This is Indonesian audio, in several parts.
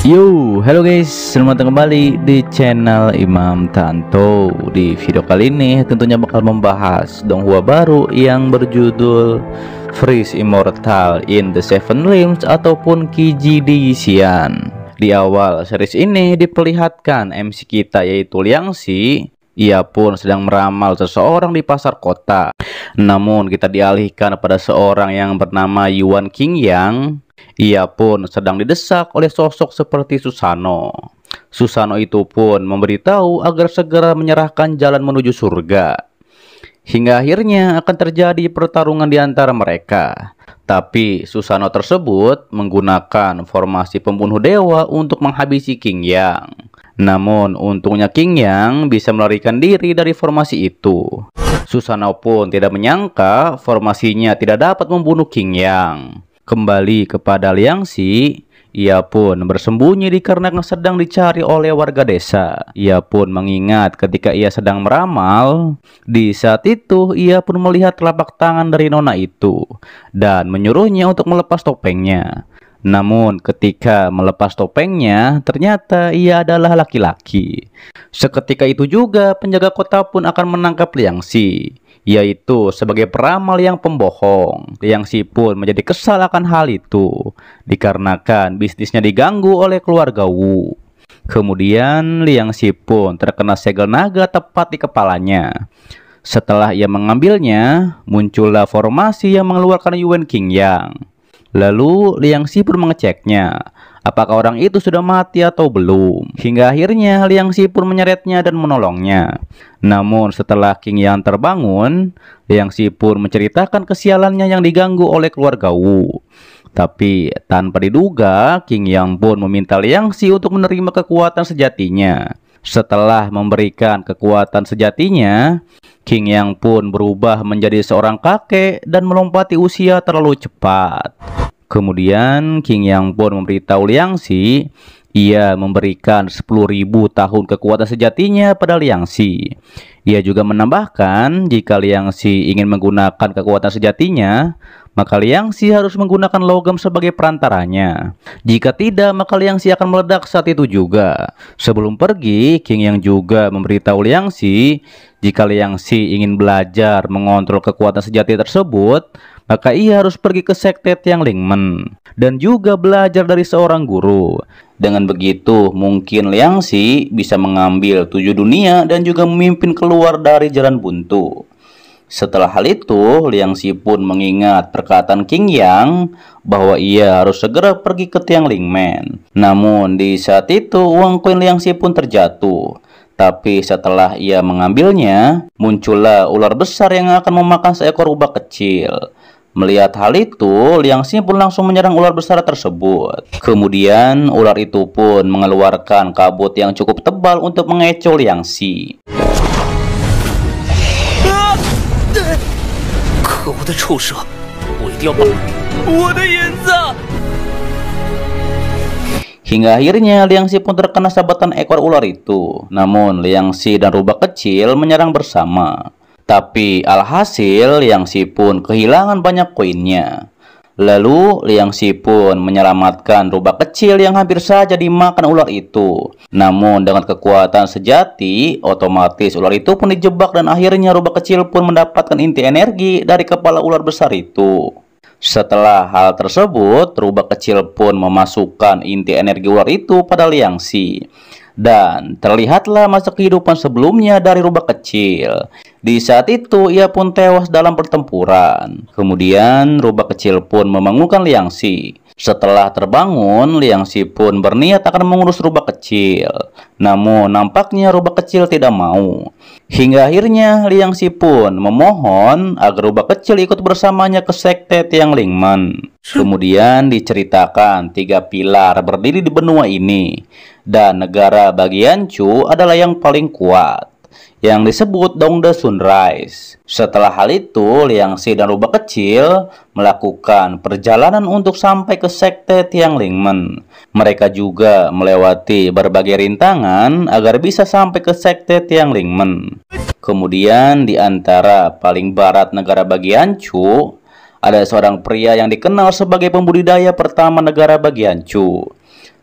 Yo, halo guys, selamat datang kembali di channel Imam Tanto. Di video kali ini tentunya bakal membahas donghua baru yang berjudul Freeze Immortal in the Seven Limbs ataupun Kijiji Xian. Di awal series ini diperlihatkan MC kita yaitu Liang Xi. Ia pun sedang meramal seseorang di pasar kota. Namun kita dialihkan pada seorang yang bernama Yuan Qingyang. Ia pun sedang didesak oleh sosok seperti Susano. Susano itu pun memberitahu agar segera menyerahkan jalan menuju surga. Hingga akhirnya akan terjadi pertarungan di antara mereka. Tapi Susano tersebut menggunakan formasi pembunuh dewa untuk menghabisi Qingyang. Namun untungnya Qingyang bisa melarikan diri dari formasi itu. Susano pun tidak menyangka formasinya tidak dapat membunuh Qingyang. Kembali kepada Liang Xi, ia pun bersembunyi dikarenakan sedang dicari oleh warga desa. Ia pun mengingat ketika ia sedang meramal. Di saat itu ia pun melihat telapak tangan dari nona itu dan menyuruhnya untuk melepas topengnya. Namun ketika melepas topengnya, ternyata ia adalah laki-laki. Seketika itu juga penjaga kota pun akan menangkap Liang Xi, yaitu sebagai peramal yang pembohong. Liang Xi pun menjadi kesal akan hal itu, dikarenakan bisnisnya diganggu oleh keluarga Wu. Kemudian Liang Xi pun terkena segel naga tepat di kepalanya. Setelah ia mengambilnya, muncullah formasi yang mengeluarkan Yuan Qingyang. Lalu Liang Xi pun mengeceknya, apakah orang itu sudah mati atau belum. Hingga akhirnya Liang Xi pun menyeretnya dan menolongnya. Namun setelah Qingyang terbangun, Liang Xi pun menceritakan kesialannya yang diganggu oleh keluarga Wu. Tapi tanpa diduga, Qingyang pun meminta Liang Xi untuk menerima kekuatan sejatinya. Setelah memberikan kekuatan sejatinya, Qingyang pun berubah menjadi seorang kakek dan melompati usia terlalu cepat. Kemudian Qingyang pun memberitahu Liang Xi, ia memberikan 10.000 tahun kekuatan sejatinya pada Liang Xi. Ia juga menambahkan jika Liang Xi ingin menggunakan kekuatan sejatinya, maka Liang Xi harus menggunakan logam sebagai perantaranya. Jika tidak, maka Liang Xi akan meledak saat itu juga. Sebelum pergi, Qingyang juga memberitahu Liang Xi, jika Liang Xi ingin belajar mengontrol kekuatan sejati tersebut, maka ia harus pergi ke sekte Tiang Lingmen dan juga belajar dari seorang guru. Dengan begitu, mungkin Liang Xi bisa mengambil 7 dunia dan juga memimpin keluar dari jalan buntu. Setelah hal itu, Liang Xi pun mengingat perkataan Qingyang bahwa ia harus segera pergi ke Tiang Lingmen. Namun di saat itu uang koin Liang Xi pun terjatuh. Tapi setelah ia mengambilnya, muncullah ular besar yang akan memakan seekor rubak kecil. Melihat hal itu, Liang Xi pun langsung menyerang ular besar tersebut. Kemudian ular itu pun mengeluarkan kabut yang cukup tebal untuk mengecoh Liang Xi. Hingga akhirnya Liang Xi pun terkena sabetan ekor ular itu. Namun Liang Xi dan rubak kecil menyerang bersama. Tapi alhasil Liang Xi pun kehilangan banyak koinnya. Lalu Liang Xi pun menyelamatkan rubak kecil yang hampir saja dimakan ular itu. Namun dengan kekuatan sejati, otomatis ular itu pun dijebak dan akhirnya rubak kecil pun mendapatkan inti energi dari kepala ular besar itu. Setelah hal tersebut, rubak kecil pun memasukkan inti energi ular itu pada Liang Xi. Dan terlihatlah masa kehidupan sebelumnya dari rubak kecil. Di saat itu ia pun tewas dalam pertempuran. Kemudian rubak kecil pun membangunkan Liang Xi. Setelah terbangun, Liang Xi pun berniat akan mengurus rubak kecil. Namun nampaknya rubak kecil tidak mau. Hingga akhirnya Liang Xi pun memohon agar rubak kecil ikut bersamanya ke sekte Tiang Lingmen. Kemudian diceritakan 3 pilar berdiri di benua ini. Dan negara bagian Chu adalah yang paling kuat, yang disebut Dongde Sunrise. Setelah hal itu, Liang Xi dan rubak kecil melakukan perjalanan untuk sampai ke sekte Tiang Lingmen. Mereka juga melewati berbagai rintangan agar bisa sampai ke sekte Tiang Lingmen. Kemudian di antara paling barat negara bagian Chu, ada seorang pria yang dikenal sebagai pembudidaya pertama negara bagian Chu.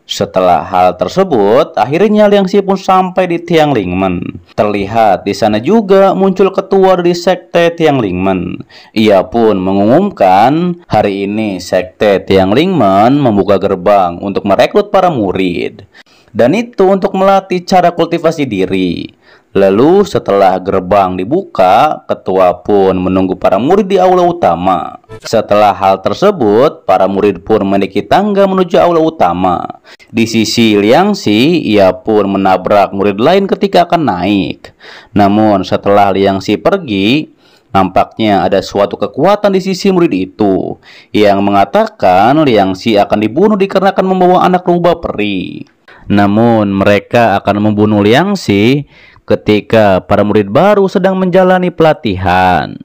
Setelah hal tersebut, akhirnya Liang Xi pun sampai di Tianlingmen. Terlihat di sana juga muncul ketua dari sekte Tianlingmen. Ia pun mengumumkan hari ini sekte Tianlingmen membuka gerbang untuk merekrut para murid. Dan itu untuk melatih cara kultivasi diri. Lalu setelah gerbang dibuka, ketua pun menunggu para murid di aula utama. Setelah hal tersebut, para murid pun menaiki tangga menuju aula utama. Di sisi Liang Xi, ia pun menabrak murid lain ketika akan naik. Namun setelah Liang Xi pergi, nampaknya ada suatu kekuatan di sisi murid itu yang mengatakan Liang Xi akan dibunuh dikarenakan membawa anak rubah peri. Namun mereka akan membunuh Liang Xi ketika para murid baru sedang menjalani pelatihan.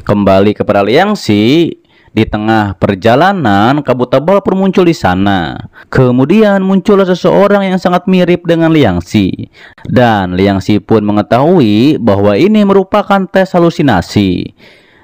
Kembali kepada Liang Xi, di tengah perjalanan kabut tebal pun muncul di sana. Kemudian muncullah seseorang yang sangat mirip dengan Liang Xi. Dan Liang Xi pun mengetahui bahwa ini merupakan tes halusinasi.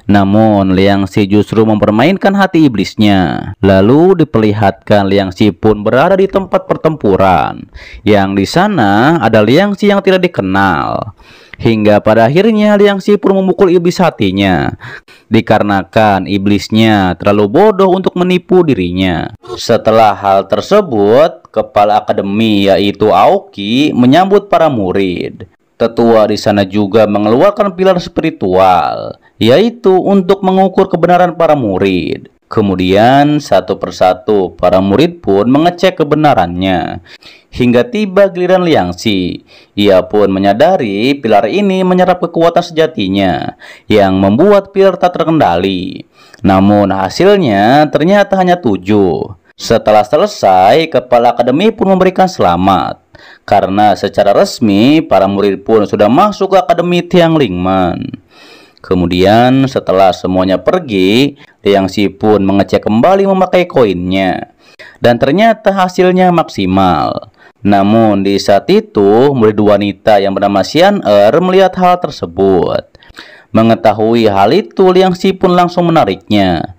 Namun Liang Xi justru mempermainkan hati iblisnya. Lalu diperlihatkan Liang Xi pun berada di tempat pertempuran, yang di sana ada Liang Xi yang tidak dikenal. Hingga pada akhirnya Liang Xi pun memukul iblis hatinya, dikarenakan iblisnya terlalu bodoh untuk menipu dirinya. Setelah hal tersebut, kepala akademi yaitu Aoki menyambut para murid. Tetua di sana juga mengeluarkan pilar spiritual, yaitu untuk mengukur kebenaran para murid. Kemudian satu persatu para murid pun mengecek kebenarannya. Hingga tiba giliran Liang Xi. Ia pun menyadari pilar ini menyerap kekuatan sejatinya, yang membuat pilar tak terkendali. Namun hasilnya ternyata hanya 7. Setelah selesai, kepala akademi pun memberikan selamat. Karena secara resmi para murid pun sudah masuk ke akademi Tianlingmen. Kemudian setelah semuanya pergi, Liang Xi pun mengecek kembali memakai koinnya. Dan ternyata hasilnya maksimal. Namun di saat itu, murid wanita yang bernama Xian Er melihat hal tersebut. Mengetahui hal itu, Liang Xi pun langsung menariknya.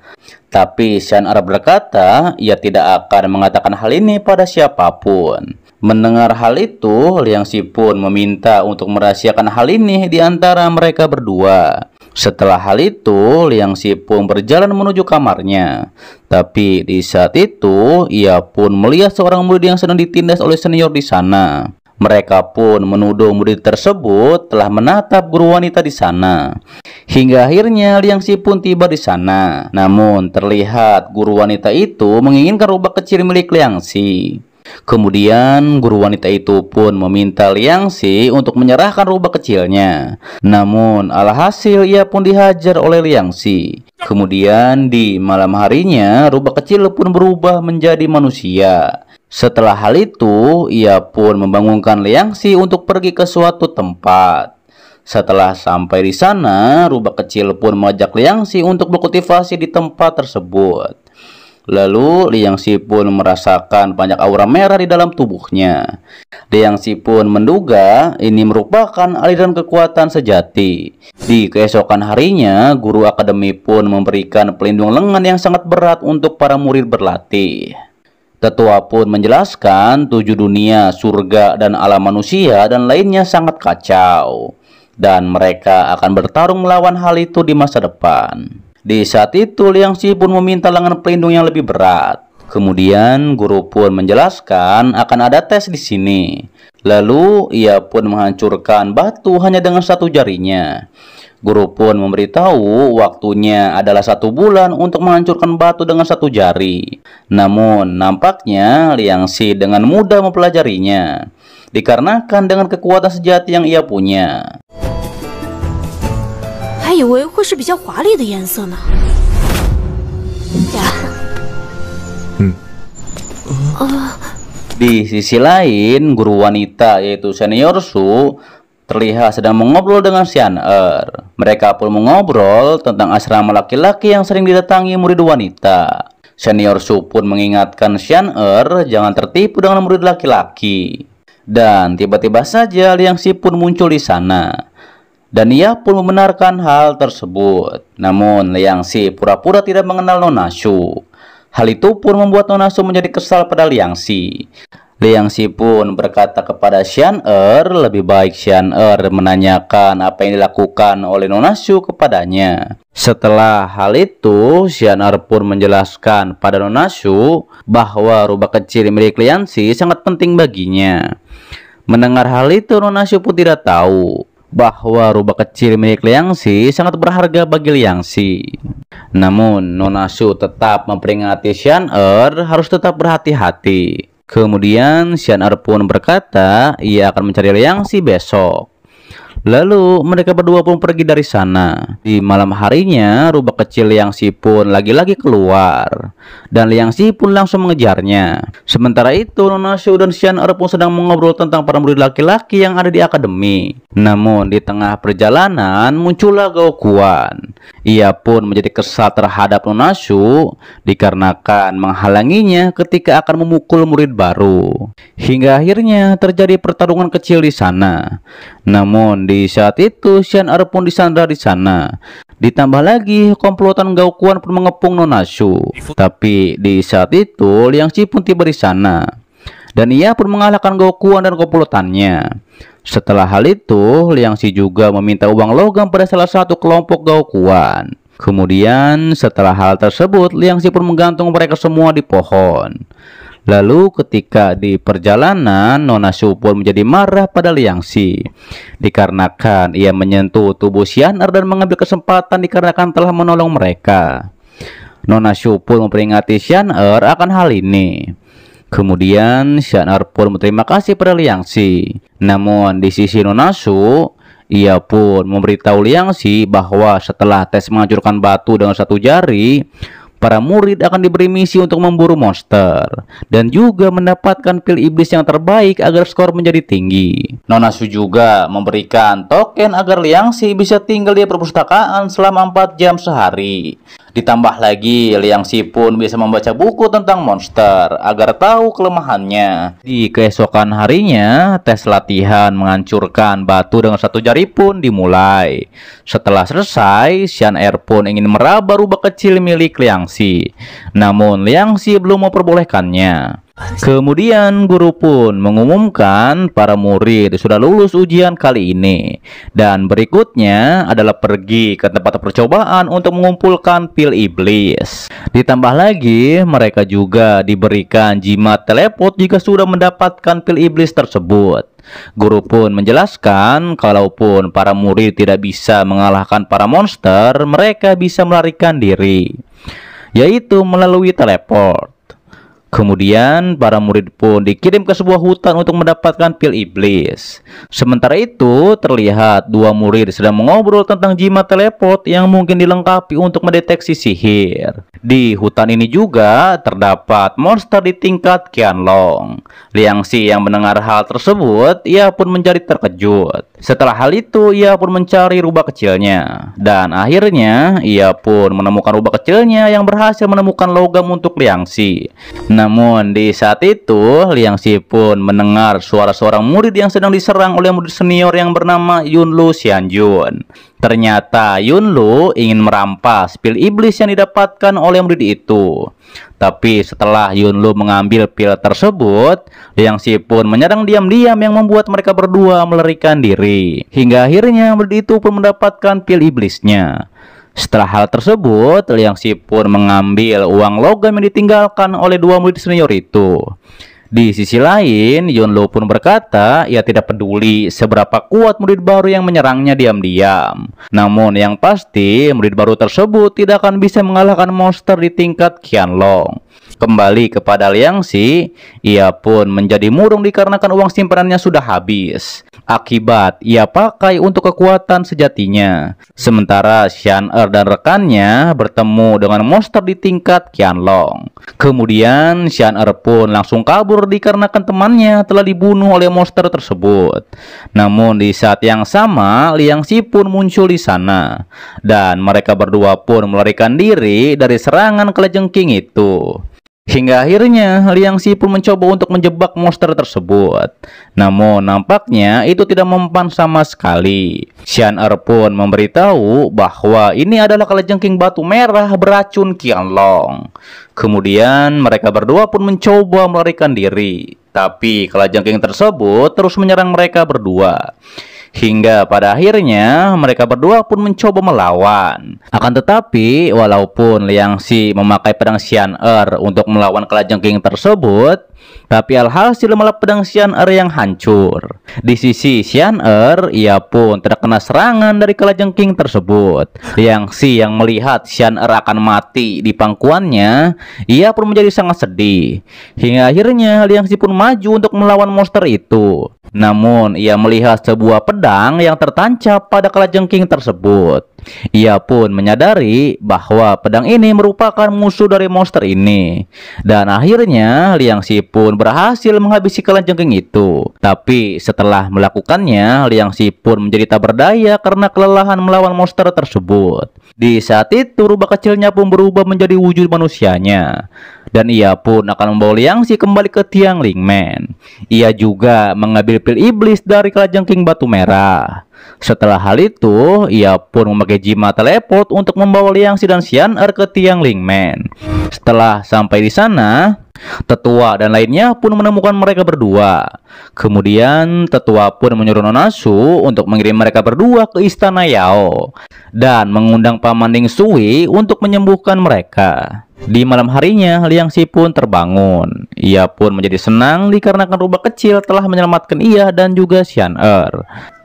Tapi Xian Er berkata, ia tidak akan mengatakan hal ini pada siapapun. Mendengar hal itu, Liang Xi pun meminta untuk merahasiakan hal ini di antara mereka berdua. Setelah hal itu, Liang Xi pun berjalan menuju kamarnya. Tapi di saat itu, ia pun melihat seorang murid yang sedang ditindas oleh senior di sana. Mereka pun menuduh murid tersebut telah menatap guru wanita di sana. Hingga akhirnya Liang Xi pun tiba di sana. Namun terlihat guru wanita itu menginginkan rubah kecil milik Liang Xi. Kemudian guru wanita itu pun meminta Liang Xi untuk menyerahkan rubah kecilnya. Namun alhasil ia pun dihajar oleh Liang Xi. Kemudian di malam harinya rubah kecil pun berubah menjadi manusia. Setelah hal itu, ia pun membangunkan Liang Xi untuk pergi ke suatu tempat. Setelah sampai di sana, rubah kecil pun mengajak Liang Xi untuk berkultivasi di tempat tersebut. Lalu Liang Xi pun merasakan banyak aura merah di dalam tubuhnya. Liang Xi pun menduga ini merupakan aliran kekuatan sejati. Di keesokan harinya, guru akademi pun memberikan pelindung lengan yang sangat berat untuk para murid berlatih. Tetua pun menjelaskan 7 dunia, surga, dan alam manusia dan lainnya sangat kacau. Dan mereka akan bertarung melawan hal itu di masa depan. Di saat itu, Liang Xi pun meminta lengan pelindung yang lebih berat. Kemudian, guru pun menjelaskan akan ada tes di sini. Lalu, ia pun menghancurkan batu hanya dengan satu jarinya. Guru pun memberitahu waktunya adalah 1 bulan untuk menghancurkan batu dengan 1 jari. Namun, nampaknya Liang Xi dengan mudah mempelajarinya, dikarenakan dengan kekuatan sejati yang ia punya. 还以为会是比较华丽的颜色呢。Di sisi lain, guru wanita yaitu Senior Su terlihat sedang mengobrol dengan Xian Er. Mereka pun mengobrol tentang asrama laki-laki yang sering didatangi murid wanita. Senior Su pun mengingatkan Xian Er jangan tertipu dengan murid laki-laki. Dan tiba-tiba saja Liang Xi pun muncul di sana. Dan ia pun membenarkan hal tersebut. Namun Liang Xi pura-pura tidak mengenal Nona Shu. Hal itu pun membuat Nona Su menjadi kesal pada Liang Xi. Liang Xi pun berkata kepada Xian lebih baik Xian menanyakan apa yang dilakukan oleh Nona Su kepadanya. Setelah hal itu, Xian pun menjelaskan pada Nona Su bahwa rubah kecil milik Liang Xi sangat penting baginya. Mendengar hal itu, Nona Su pun tidak tahu bahwa rubah kecil milik Liang Xi sangat berharga bagi Liang Xi. Namun, Nona Su tetap memperingati Xian harus tetap berhati-hati. Kemudian Xian pun berkata ia akan mencari Liang Xi besok. Lalu mereka berdua pun pergi dari sana. Di malam harinya, rubah kecil Liang Xi pun lagi-lagi keluar, dan Liang Xi pun langsung mengejarnya. Sementara itu, Nona Su dan Xian pun sedang mengobrol tentang para murid laki-laki yang ada di akademi. Namun di tengah perjalanan muncullah Gao Kuan. Ia pun menjadi kesal terhadap Nona Su dikarenakan menghalanginya ketika akan memukul murid baru. Hingga akhirnya terjadi pertarungan kecil di sana. Namun di saat itu Xian pun disandra di sana. Ditambah lagi komplotan Gao Kuan pun mengepung Nona Su. Tapi di saat itu Liang Xi pun tiba di sana, dan ia pun mengalahkan Gao Kuan dan komplotannya. Setelah hal itu, Liang Xi juga meminta uang logam pada salah satu kelompok Gao Kuan. Kemudian setelah hal tersebut, Liang Xi pun menggantung mereka semua di pohon. Lalu ketika di perjalanan, Nona Su pun menjadi marah pada Liang Xi dikarenakan ia menyentuh tubuh Xian dan mengambil kesempatan dikarenakan telah menolong mereka. Nona Su pun memperingati Xian akan hal ini. Kemudian Xian pun berterima kasih pada Liang Xi. Namun di sisi Nona Su, ia pun memberitahu Liang Xi bahwa setelah tes menghancurkan batu dengan satu jari, para murid akan diberi misi untuk memburu monster dan juga mendapatkan pil iblis yang terbaik agar skor menjadi tinggi. Nona Su juga memberikan token agar Liang Xi bisa tinggal di perpustakaan selama 4 jam sehari. Ditambah lagi, Liang Xi pun bisa membaca buku tentang monster agar tahu kelemahannya. Di keesokan harinya, tes latihan menghancurkan batu dengan satu jari pun dimulai. Setelah selesai, Xian pun ingin meraba rubah kecil milik Liang Xi. Namun Liang Xi belum memperbolehkannya. Kemudian guru pun mengumumkan para murid sudah lulus ujian kali ini, dan berikutnya adalah pergi ke tempat percobaan untuk mengumpulkan pil iblis. Ditambah lagi mereka juga diberikan jimat teleport jika sudah mendapatkan pil iblis tersebut. Guru pun menjelaskan kalaupun para murid tidak bisa mengalahkan para monster, mereka bisa melarikan diri, yaitu melalui teleport. Kemudian para murid pun dikirim ke sebuah hutan untuk mendapatkan pil iblis. Sementara itu terlihat dua murid sedang mengobrol tentang jimat teleport yang mungkin dilengkapi untuk mendeteksi sihir. Di hutan ini juga terdapat monster di tingkat Qianlong. Liang Xi yang mendengar hal tersebut, ia pun menjadi terkejut. Setelah hal itu ia pun mencari rubah kecilnya, dan akhirnya ia pun menemukan rubah kecilnya yang berhasil menemukan logam untuk Liang Xi. Namun di saat itu Liang Xi pun mendengar suara seorang murid yang sedang diserang oleh murid senior yang bernama Yunlu Xianjun. Ternyata Yunlu ingin merampas pil iblis yang didapatkan oleh murid itu. Tapi setelah Yunlu mengambil pil tersebut, Liang Xi pun menyerang diam-diam yang membuat mereka berdua melarikan diri. Hingga akhirnya murid itu pun mendapatkan pil iblisnya. Setelah hal tersebut, Liang Xi pun mengambil uang logam yang ditinggalkan oleh dua murid senior itu. Di sisi lain, Yunlu pun berkata ia tidak peduli seberapa kuat murid baru yang menyerangnya diam-diam. Namun yang pasti, murid baru tersebut tidak akan bisa mengalahkan monster di tingkat Qianlong. Kembali kepada Liang Xi, ia pun menjadi murung dikarenakan uang simpanannya sudah habis. Akibat ia pakai untuk kekuatan sejatinya. Sementara Xian dan rekannya bertemu dengan monster di tingkat Qianlong. Kemudian Xian pun langsung kabur dikarenakan temannya telah dibunuh oleh monster tersebut. Namun di saat yang sama, Liang Xi pun muncul di sana, dan mereka berdua pun melarikan diri dari serangan kalajengking itu. Hingga akhirnya Liang Xi pun mencoba untuk menjebak monster tersebut. Namun nampaknya itu tidak mempan sama sekali. Xian Er pun memberitahu bahwa ini adalah kalajengking batu merah beracun Qianlong. Kemudian mereka berdua pun mencoba melarikan diri. Tapi kalajengking tersebut terus menyerang mereka berdua. Hingga pada akhirnya mereka berdua pun mencoba melawan. Akan tetapi walaupun Liang Xi memakai pedang Xian Er untuk melawan kalajengking tersebut, tapi alhasil malah pedang Xian Er yang hancur. Di sisi Xian Er, ia pun terkena serangan dari kalajengking tersebut. Liang Xi yang melihat Xian Er akan mati di pangkuannya, ia pun menjadi sangat sedih. Hingga akhirnya Liang Xi pun maju untuk melawan monster itu. Namun ia melihat sebuah pedang yang tertancap pada kalajengking tersebut. Ia pun menyadari bahwa pedang ini merupakan musuh dari monster ini. Dan akhirnya Liang Xi pun berhasil menghabisi kalajengking itu. Tapi setelah melakukannya, Liang Xi pun menjadi tak berdaya karena kelelahan melawan monster tersebut. Di saat itu rubah kecilnya pun berubah menjadi wujud manusianya. Dan ia pun akan membawa Liang Xi kembali ke Tiangling Man. Ia juga mengambil pil iblis dari kalajengking batu merah. Setelah hal itu, ia pun memakai jimat teleport untuk membawa Liang Xi dan Xian Er ke Tiangling Man. Setelah sampai di sana, Tetua dan lainnya pun menemukan mereka berdua. Kemudian Tetua pun menyuruh Nona Su untuk mengirim mereka berdua ke istana Yao dan mengundang Paman Ning Sui untuk menyembuhkan mereka. Di malam harinya, Liang Xi pun terbangun. Ia pun menjadi senang dikarenakan rubah kecil telah menyelamatkan ia dan juga Xian Er.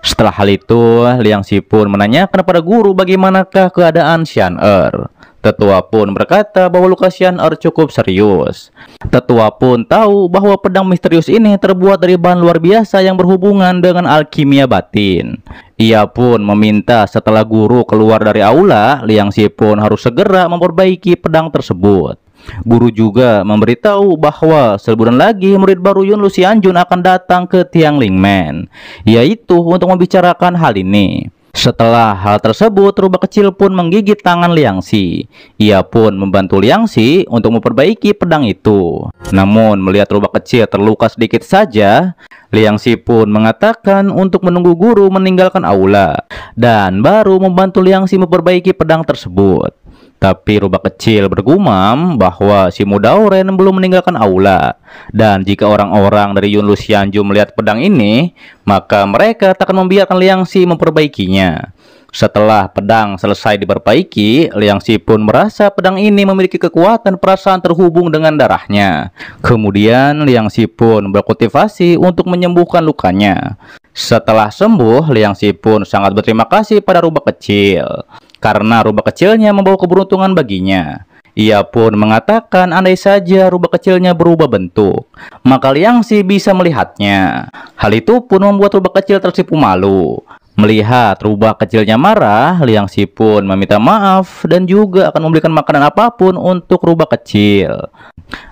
Setelah hal itu, Liang Xi pun menanyakan kepada guru bagaimanakah keadaan Xian Er. Tetua pun berkata bahwa luka Xian Er cukup serius. Tetua pun tahu bahwa pedang misterius ini terbuat dari bahan luar biasa yang berhubungan dengan alkimia batin. Ia pun meminta setelah guru keluar dari aula, Liang Xi pun harus segera memperbaiki pedang tersebut. Guru juga memberitahu bahwa sebulan lagi murid baru Yun Luxianjun akan datang ke Tiangling Man, yaitu untuk membicarakan hal ini. Setelah hal tersebut, rubah kecil pun menggigit tangan Liang Xi. Ia pun membantu Liang Xi untuk memperbaiki pedang itu. Namun melihat rubah kecil terluka sedikit saja, Liang Xi pun mengatakan untuk menunggu guru meninggalkan aula dan baru membantu Liang Xi memperbaiki pedang tersebut. Tapi rubah kecil bergumam bahwa si Mudauren belum meninggalkan aula. Dan jika orang-orang dari Yun Luxianju melihat pedang ini, maka mereka tak akan membiarkan Liang Xi memperbaikinya. Setelah pedang selesai diperbaiki, Liang Xi pun merasa pedang ini memiliki kekuatan perasaan terhubung dengan darahnya. Kemudian Liang Xi pun berkultivasi untuk menyembuhkan lukanya. Setelah sembuh, Liang Xi pun sangat berterima kasih pada rubah kecil karena rubah kecilnya membawa keberuntungan baginya. Ia pun mengatakan andai saja rubah kecilnya berubah bentuk, maka Liang Xi bisa melihatnya. Hal itu pun membuat rubah kecil tersipu malu. Melihat rubah kecilnya marah, Liang Xi pun meminta maaf dan juga akan memberikan makanan apapun untuk rubah kecil.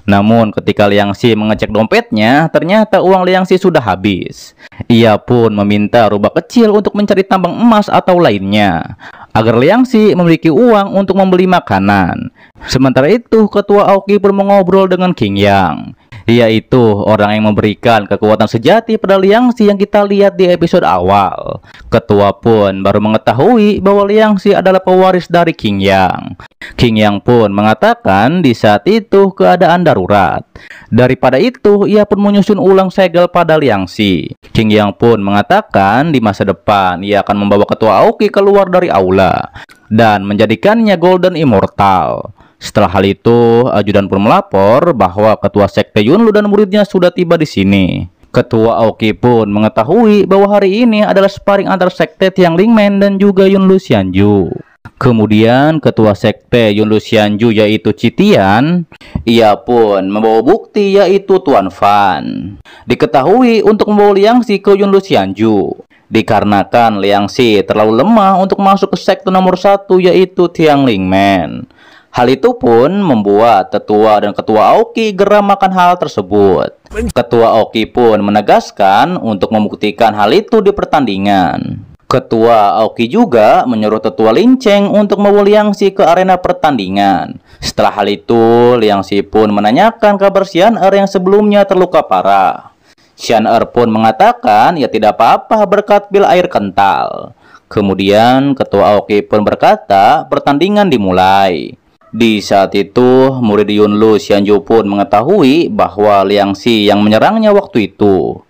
Namun ketika Liang Xi mengecek dompetnya, ternyata uang Liang Xi sudah habis. Ia pun meminta rubah kecil untuk mencari tambang emas atau lainnya, agar Liang Xi memiliki uang untuk membeli makanan. Sementara itu, Ketua Aoki pun mengobrol dengan King Yang, yaitu orang yang memberikan kekuatan sejati pada Liang Xi yang kita lihat di episode awal. Ketua pun baru mengetahui bahwa Liang Xi adalah pewaris dari King Yang. King Yang pun mengatakan di saat itu keadaan darurat. Daripada itu, ia pun menyusun ulang segel pada Liang Xi. King Yang pun mengatakan di masa depan ia akan membawa Ketua Aoki keluar dari aula dan menjadikannya Golden Immortal. Setelah hal itu, ajudan pun melapor bahwa ketua sekte Yunlu dan muridnya sudah tiba di sini. Ketua Aoki pun mengetahui bahwa hari ini adalah sparring antar sekte Tiangling Man dan juga Yun Luxianju. Kemudian ketua sekte Yun Luxianju yaitu Citian, ia pun membawa bukti yaitu Tuan Fan. Diketahui untuk membawa Liang Xi ke Yun Luxianju, dikarenakan Liang Xi terlalu lemah untuk masuk ke sekte nomor 1 yaitu Tiangling Man. Hal itu pun membuat tetua dan ketua Aoki geram akan hal tersebut. Ketua Aoki pun menegaskan untuk membuktikan hal itu di pertandingan. Ketua Aoki juga menyuruh Tetua Linceng untuk membawa Liangxi ke arena pertandingan. Setelah hal itu, Liangxi pun menanyakan kabar Xian'er yang sebelumnya terluka parah. Xian'er pun mengatakan ya tidak apa-apa berkat pil air kental. Kemudian Ketua Aoki pun berkata pertandingan dimulai. Di saat itu, murid Yunlu Xianju pun mengetahui bahwa Liangxi yang menyerangnya waktu itu.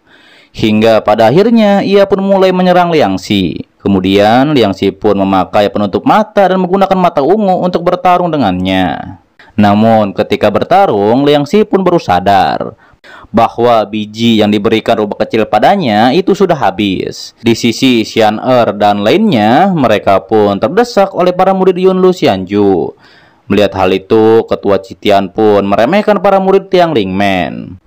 Hingga pada akhirnya ia pun mulai menyerang Liangxi. Kemudian Liangxi pun memakai penutup mata dan menggunakan mata ungu untuk bertarung dengannya. Namun ketika bertarung, Liangxi pun baru sadar bahwa biji yang diberikan rubah kecil padanya itu sudah habis. Di sisi Xian'er dan lainnya, mereka pun terdesak oleh para murid Yunlu Xianju. Melihat hal itu, Ketua Citian pun meremehkan para murid Tiang Lingmen.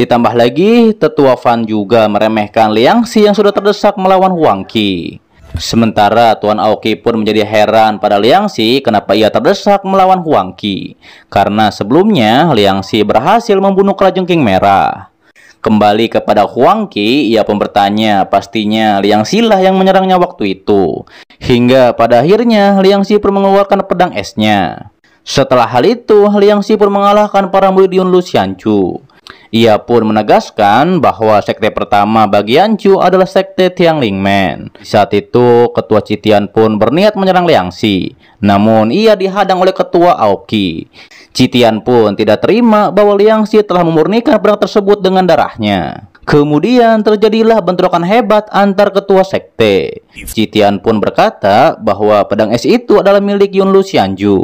Ditambah lagi, Tetua Fan juga meremehkan Liangxi yang sudah terdesak melawan Huang Qi. Sementara Tuan Aoki pun menjadi heran pada Liangxi kenapa ia terdesak melawan Huang Qi. Karena sebelumnya Liangxi berhasil membunuh Kalajengking Merah. Kembali kepada Huang Qi, ia pun bertanya pastinya Liangxi lah yang menyerangnya waktu itu. Hingga pada akhirnya Liangxi pun mengeluarkan pedang esnya. Setelah hal itu, Liangxi pun mengalahkan para murid Yunlu Xianju. Ia pun menegaskan bahwa sekte pertama bagi Yanchu adalah sekte Tiang Lingmen. Di saat itu, Ketua Citian pun berniat menyerang Liangxi. Namun, ia dihadang oleh Ketua Aoki. Citian pun tidak terima bahwa Liangxi telah memurnikan pedang tersebut dengan darahnya. Kemudian terjadilah bentrokan hebat antar ketua sekte. Citian pun berkata bahwa pedang es itu adalah milik Yunlu Xianju,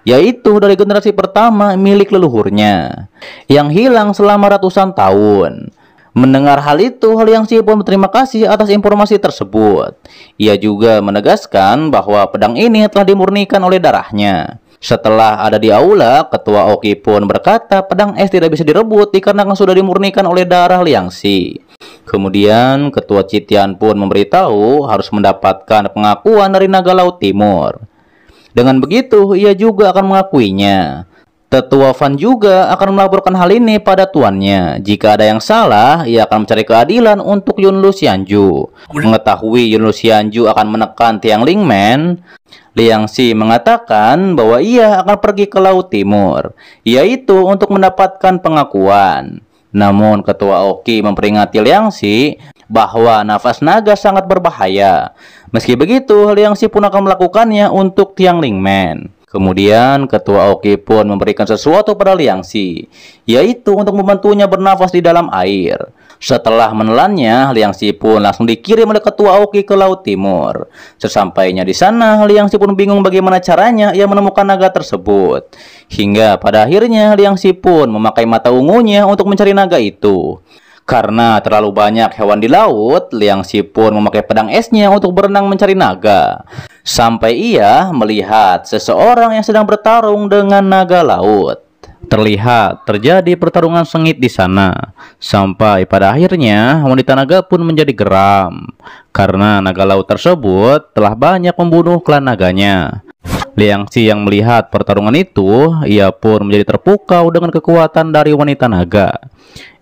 yaitu dari generasi pertama milik leluhurnya, yang hilang selama ratusan tahun. Mendengar hal itu, Liangxi pun berterima kasih atas informasi tersebut. Ia juga menegaskan bahwa pedang ini telah dimurnikan oleh darahnya. Setelah ada di aula, Ketua Aoki pun berkata pedang es tidak bisa direbut dikarenakan sudah dimurnikan oleh darah Liangxi. Kemudian Ketua Citian pun memberitahu harus mendapatkan pengakuan dari Naga Laut Timur. Dengan begitu, ia juga akan mengakuinya. Tetua Fan juga akan melaporkan hal ini pada tuannya. Jika ada yang salah, ia akan mencari keadilan untuk Yunlu Xianju. Mengetahui Yunlu Xianju akan menekan Tiang Lingmen, Liangxi mengatakan bahwa ia akan pergi ke Laut Timur, yaitu untuk mendapatkan pengakuan. Namun Ketua Aoki memperingatkan Liangxi bahwa nafas naga sangat berbahaya. Meski begitu, Liangxi pun akan melakukannya untuk Tiang Lingmen. Kemudian Ketua Aoki pun memberikan sesuatu pada Liangxi, yaitu untuk membantunya bernafas di dalam air. Setelah menelannya, Liangxi pun langsung dikirim oleh Ketua Aoki ke Laut Timur. Sesampainya di sana, Liangxi pun bingung bagaimana caranya ia menemukan naga tersebut. Hingga pada akhirnya Liangxi pun memakai mata ungunya untuk mencari naga itu. Karena terlalu banyak hewan di laut, Liangxi pun memakai pedang esnya untuk berenang mencari naga. Sampai ia melihat seseorang yang sedang bertarung dengan naga laut. Terlihat terjadi pertarungan sengit di sana. Sampai pada akhirnya wanita naga pun menjadi geram. Karena naga laut tersebut telah banyak membunuh klan naganya. Liangxi yang melihat pertarungan itu, ia pun menjadi terpukau dengan kekuatan dari wanita naga.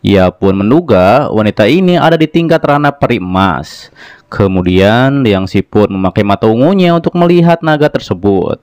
Ia pun menduga wanita ini ada di tingkat ranah peri emas. Kemudian Liangxi pun memakai mata ungunya untuk melihat naga tersebut.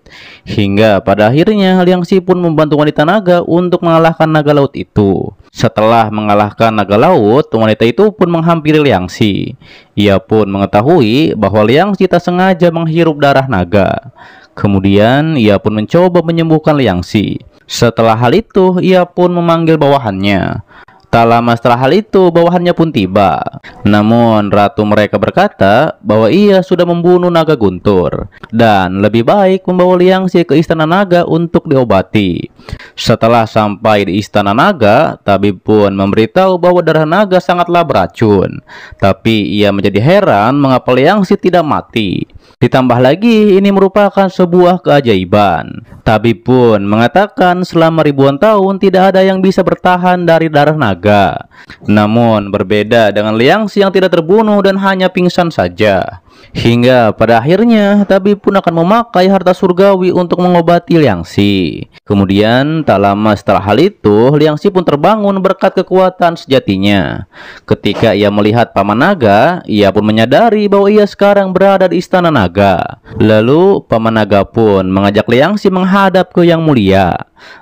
Hingga pada akhirnya Liangxi pun membantu wanita naga untuk mengalahkan naga laut itu. Setelah mengalahkan naga laut, wanita itu pun menghampiri Liangxi. Ia pun mengetahui bahwa Liangxi tak sengaja menghirup darah naga. Kemudian ia pun mencoba menyembuhkan Liangxi. Setelah hal itu, ia pun memanggil bawahannya. Tak lama setelah hal itu, bawahannya pun tiba. Namun, ratu mereka berkata bahwa ia sudah membunuh naga guntur dan lebih baik membawa Liangxi ke istana naga untuk diobati. Setelah sampai di istana naga, tabib pun memberitahu bahwa darah naga sangatlah beracun. Tapi ia menjadi heran mengapa Liangxi tidak mati. Ditambah lagi, ini merupakan sebuah keajaiban. Tabib pun mengatakan selama ribuan tahun tidak ada yang bisa bertahan dari darah naga. Namun berbeda dengan Liangxi yang tidak terbunuh dan hanya pingsan saja. Hingga pada akhirnya tabib pun akan memakai harta surgawi untuk mengobati Liangsi. Kemudian tak lama setelah hal itu, Liangsi pun terbangun berkat kekuatan sejatinya. Ketika ia melihat Paman Naga, ia pun menyadari bahwa ia sekarang berada di istana naga. Lalu Paman Naga pun mengajak Liangsi menghadap ke Yang Mulia.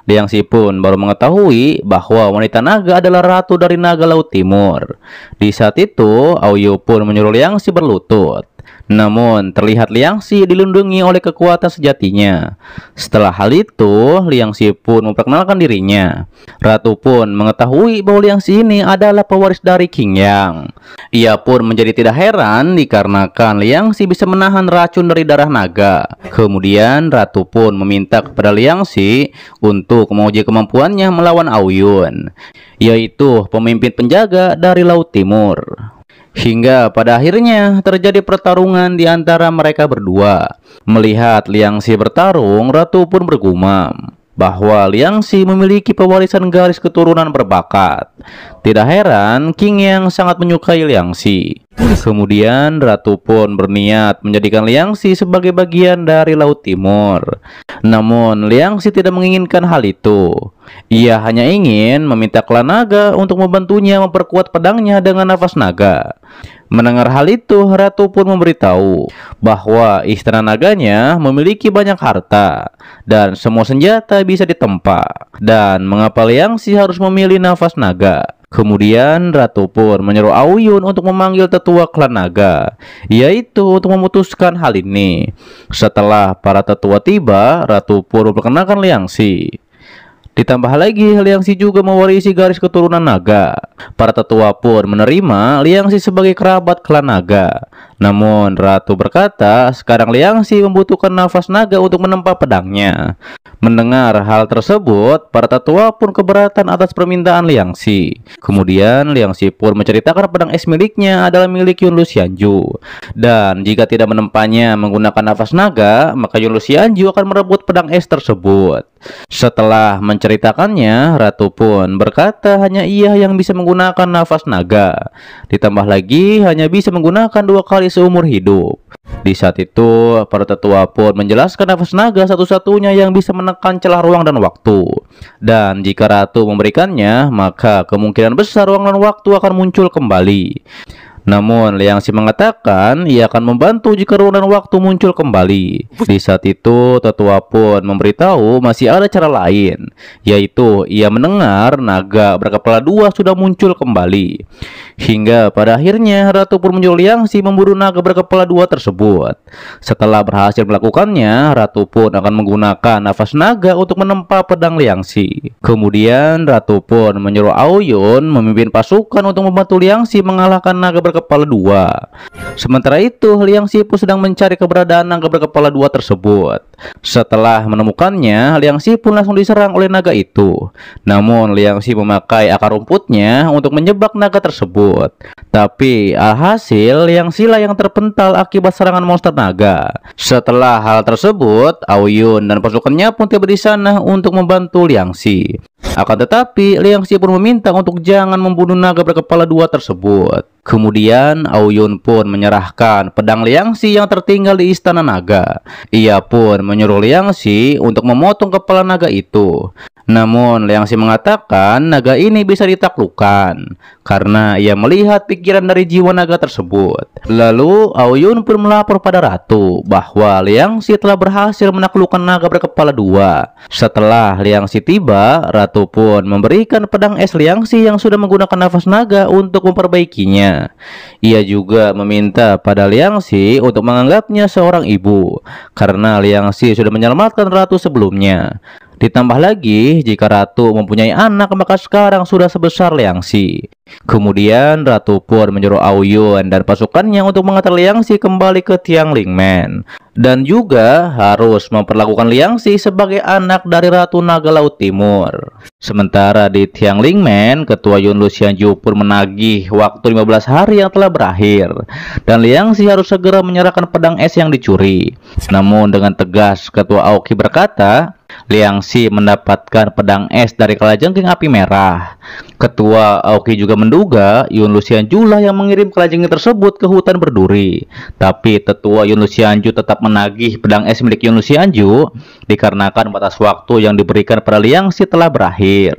Liangsi pun baru mengetahui bahwa wanita naga adalah ratu dari naga Laut Timur. Di saat itu, Aoyu pun menyuruh Liangsi berlutut. Namun terlihat Liangsi dilindungi oleh kekuatan sejatinya. Setelah hal itu, Liangsi pun memperkenalkan dirinya. Ratu pun mengetahui bahwa Liangsi ini adalah pewaris dari King Yang. Ia pun menjadi tidak heran dikarenakan Liangsi bisa menahan racun dari darah naga. Kemudian Ratu pun meminta kepada Liangsi untuk menguji kemampuannya melawan Aoyun, yaitu pemimpin penjaga dari Laut Timur. Hingga pada akhirnya terjadi pertarungan di antara mereka berdua. Melihat Liangsi bertarung, Ratu pun bergumam bahwa Liangsi memiliki pewarisan garis keturunan berbakat. Tidak heran King Yang sangat menyukai Liangsi. Kemudian Ratu pun berniat menjadikan Liangsi sebagai bagian dari Laut Timur. Namun Liangsi tidak menginginkan hal itu. Ia hanya ingin meminta klan naga untuk membantunya memperkuat pedangnya dengan nafas naga. Mendengar hal itu, Ratu pun memberitahu bahwa istana naganya memiliki banyak harta dan semua senjata bisa ditempa, dan mengapa Liangsi harus memilih nafas naga. Kemudian Ratu pun menyuruh Aoyun untuk memanggil tetua klan naga, yaitu untuk memutuskan hal ini. Setelah para tetua tiba, Ratu pun memperkenalkan Liangsi. Ditambah lagi, Liangsi juga mewarisi garis keturunan naga. Para tetua pun menerima Liangsi sebagai kerabat klan naga. Namun Ratu berkata, sekarang Liangsi membutuhkan nafas naga untuk menempa pedangnya. Mendengar hal tersebut, para tetua pun keberatan atas permintaan Liangsi. Kemudian Liangsi pun menceritakan pedang es miliknya adalah milik Yunlu Xianju. Dan jika tidak menempanya menggunakan nafas naga, maka Yunlu Xianju akan merebut pedang es tersebut. Setelah menceritakannya, Ratu pun berkata hanya ia yang bisa menggunakan nafas naga. Ditambah lagi hanya bisa menggunakan 2 kali seumur hidup. Di saat itu, para tetua pun menjelaskan nafas naga satu-satunya yang bisa menekan celah ruang dan waktu. Dan jika Ratu memberikannya, maka kemungkinan besar ruang dan waktu akan muncul kembali. Namun Liangsi mengatakan ia akan membantu jika ruang dan waktu muncul kembali. Di saat itu tetua pun memberitahu masih ada cara lain, yaitu ia mendengar naga berkepala 2 sudah muncul kembali. Hingga pada akhirnya Ratu pun menyuruh Liangsi memburu naga berkepala 2 tersebut. Setelah berhasil melakukannya, Ratu pun akan menggunakan nafas naga untuk menempa pedang Liangsi. Kemudian Ratu pun menyuruh Aoyun memimpin pasukan untuk membantu Liangsi mengalahkan naga berkepala 2. Sementara itu, Liangsi pun sedang mencari keberadaan naga berkepala 2 tersebut. Setelah menemukannya, Liangsi pun langsung diserang oleh naga itu. Namun Liangsi memakai akar rumputnya untuk menjebak naga tersebut. Tapi alhasil Liangsi lah yang terpental akibat serangan monster naga. Setelah hal tersebut, Aoyun dan pasukannya pun tiba di sana untuk membantu Liangsi. Akan tetapi Liangsi pun meminta untuk jangan membunuh naga berkepala 2 tersebut. Kemudian Aoyun pun menyerahkan pedang Liangsi yang tertinggal di istana naga. Ia pun menyuruh Liangsi untuk memotong kepala naga itu. Namun Liangsi mengatakan naga ini bisa ditaklukkan karena ia melihat pikiran dari jiwa naga tersebut. Lalu Aoyun pun melapor pada Ratu bahwa Liangsi telah berhasil menaklukkan naga berkepala 2. Setelah Liangsi tiba, Ratu pun memberikan pedang es Liangsi yang sudah menggunakan nafas naga untuk memperbaikinya. Ia juga meminta pada Liangsi untuk menganggapnya seorang ibu karena Liangsi sudah menyelamatkan Ratu sebelumnya. Ditambah lagi, jika Ratu mempunyai anak, maka sekarang sudah sebesar Liangsi. Kemudian Ratu pun menyuruh Aoyun dan pasukannya untuk mengantar Liangsi kembali ke Tianlingmen, dan juga harus memperlakukan Liangsi sebagai anak dari Ratu Naga Laut Timur. Sementara di Tianlingmen, Ketua Yunlu Xianju pun menagih waktu 15 hari yang telah berakhir, dan Liangsi harus segera menyerahkan pedang es yang dicuri. Namun dengan tegas Ketua Aoki berkata, Liang Xi mendapatkan pedang es dari kalajengking api merah. Ketua Aoki juga menduga Yun Luxianju lah yang mengirim kalajengking tersebut ke hutan berduri. Tapi tetua Yun Luxianju tetap menagih pedang es milik Yun Luxianju dikarenakan batas waktu yang diberikan pada Liang Xi telah berakhir.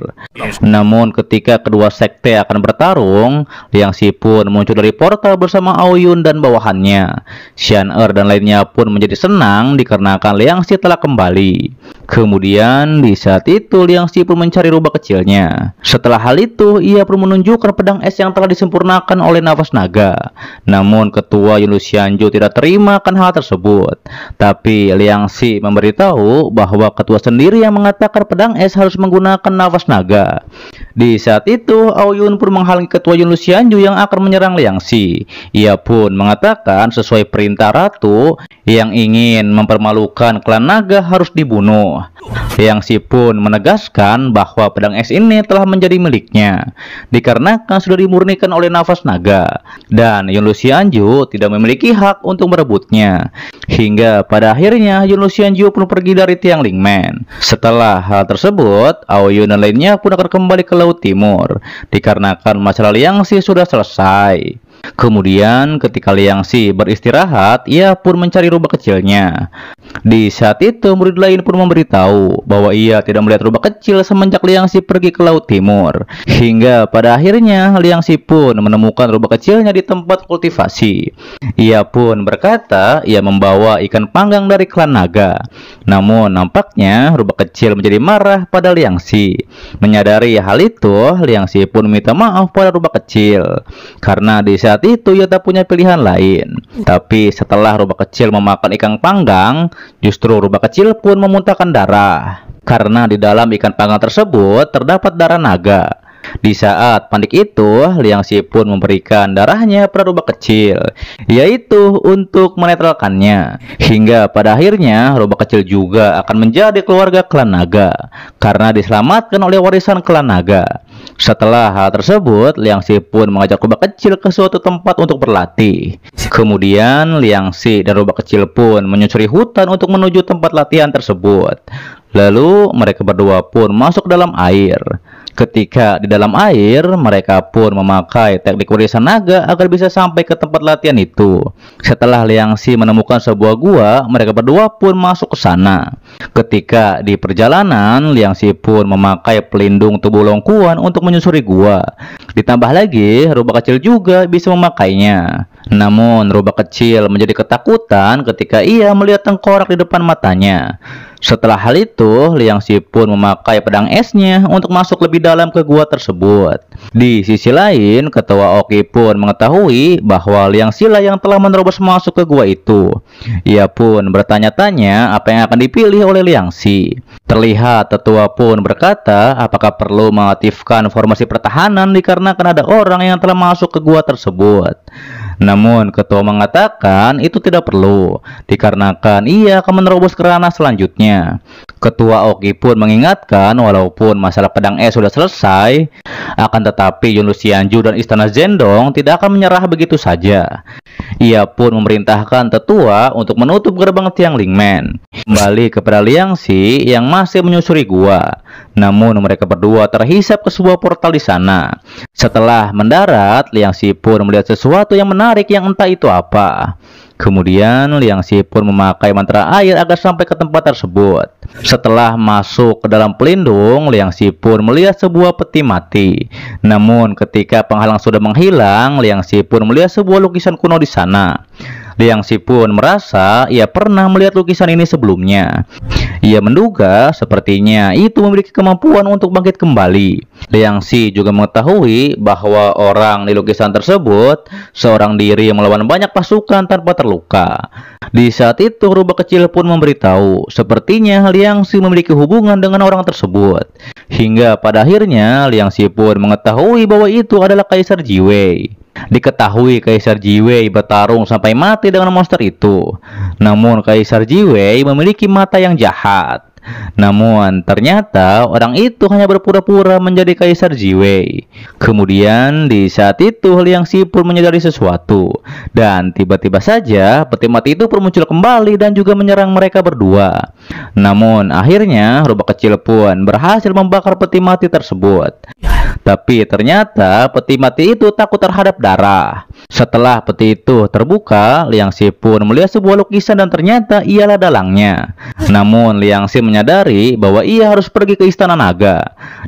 Namun ketika kedua sekte akan bertarung, Liang Xi pun muncul dari portal bersama Ao Yun dan bawahannya. Xian Er dan lainnya pun menjadi senang dikarenakan Liang Xi telah kembali. Kemudian di saat itu Liang Xi pun mencari rubah kecilnya. Setelah hal itu, ia pun menunjukkan pedang es yang telah disempurnakan oleh nafas naga. Namun ketua Yun Luxianju tidak terima akan hal tersebut. Tapi Liang Xi memberitahu bahwa ketua sendiri yang mengatakan pedang es harus menggunakan nafas naga. Di saat itu, Ao Yun pun menghalangi ketua Yun Luxianju yang akan menyerang Liang Xi. Ia pun mengatakan sesuai perintah ratu yang ingin mempermalukan klan naga harus dibunuh. Liang Xi pun menegaskan bahwa pedang es ini telah menjadi miliknya dikarenakan sudah dimurnikan oleh nafas naga dan Yun Luxianju tidak memiliki hak untuk merebutnya. Hingga pada akhirnya Yun Luxianju pun pergi dari Tiang Lingmen. Setelah hal tersebut, Ao Yun dan lainnya pun akan kembali ke Laut Timur dikarenakan masalah Liang Xi sudah selesai. Kemudian ketika Liang Xi beristirahat, ia pun mencari rubah kecilnya. Di saat itu murid lain pun memberitahu bahwa ia tidak melihat rubah kecil semenjak Liang Xi pergi ke Laut Timur. Hingga pada akhirnya Liang Xi pun menemukan rubah kecilnya di tempat kultivasi. Ia pun berkata ia membawa ikan panggang dari klan naga. Namun nampaknya rubah kecil menjadi marah pada Liang Xi. Menyadari hal itu, Liang Xi pun minta maaf pada rubah kecil karena di saat itu ia tak punya pilihan lain. Tapi setelah rubah kecil memakan ikan panggang, justru rubah kecil pun memuntahkan darah karena di dalam ikan panggang tersebut terdapat darah naga. Di saat panik itu, Liang Xi pun memberikan darahnya pada rubah kecil, yaitu untuk menetralkannya. Hingga pada akhirnya rubah kecil juga akan menjadi keluarga klan naga karena diselamatkan oleh warisan klan naga. Setelah hal tersebut, Liang Xi pun mengajak rubah kecil ke suatu tempat untuk berlatih. Kemudian Liang Xi dan rubah kecil pun menyusuri hutan untuk menuju tempat latihan tersebut. Lalu mereka berdua pun masuk dalam air. Ketika di dalam air, mereka pun memakai teknik warisan naga agar bisa sampai ke tempat latihan itu. Setelah Liang Xi menemukan sebuah gua, mereka berdua pun masuk ke sana. Ketika di perjalanan, Liang Xi pun memakai pelindung tubuh longkuan untuk menyusuri gua. Ditambah lagi, rubah kecil juga bisa memakainya. Namun, rubah kecil menjadi ketakutan ketika ia melihat tengkorak di depan matanya. Setelah hal itu, Liang Xi pun memakai pedang esnya untuk masuk lebih dalam ke gua tersebut. Di sisi lain, ketua Oki pun mengetahui bahwa Liang Xi lah yang telah menerobos masuk ke gua itu. Ia pun bertanya-tanya apa yang akan dipilih oleh Liang Xi. Terlihat tetua pun berkata apakah perlu mengaktifkan formasi pertahanan dikarenakan ada orang yang telah masuk ke gua tersebut. Namun ketua mengatakan itu tidak perlu dikarenakan ia akan menerobos ke ranah selanjutnya. Ketua Oki pun mengingatkan walaupun masalah pedang es sudah selesai, akan tetapi Yun Luxianju dan Istana Zhendong tidak akan menyerah begitu saja. Ia pun memerintahkan tetua untuk menutup gerbang Tiang Lingmen, kembali kepada Liang Xi yang masih menyusuri gua. Namun mereka berdua terhisap ke sebuah portal di sana. Setelah mendarat, Liang Xi pun melihat sesuatu yang menarik yang entah itu apa. Kemudian Liang Xi pun memakai mantra air agar sampai ke tempat tersebut. Setelah masuk ke dalam pelindung, Liang Xi pun melihat sebuah peti mati. Namun ketika penghalang sudah menghilang, Liang Xi pun melihat sebuah lukisan kuno di sana. Liang Xi pun merasa ia pernah melihat lukisan ini sebelumnya. Ia menduga sepertinya itu memiliki kemampuan untuk bangkit kembali. Liang Xi juga mengetahui bahwa orang di lukisan tersebut seorang diri melawan banyak pasukan tanpa terluka. Di saat itu rubah kecil pun memberitahu sepertinya Liang Xi memiliki hubungan dengan orang tersebut. Hingga pada akhirnya Liang Xi pun mengetahui bahwa itu adalah Kaisar Jiwei. Diketahui Kaisar Jiwei bertarung sampai mati dengan monster itu. Namun Kaisar Jiwei memiliki mata yang jahat. Namun ternyata orang itu hanya berpura-pura menjadi Kaisar Jiwei. Kemudian di saat itu Liang Si pun menyadari sesuatu, dan tiba-tiba saja peti mati itu pun muncul kembali dan juga menyerang mereka berdua. Namun akhirnya rubah kecil pun berhasil membakar peti mati tersebut. Tapi ternyata peti mati itu takut terhadap darah. Setelah peti itu terbuka, Liang Si pun melihat sebuah lukisan dan ternyata ialah dalangnya. Namun Liang Si menyadari bahwa ia harus pergi ke Istana Naga,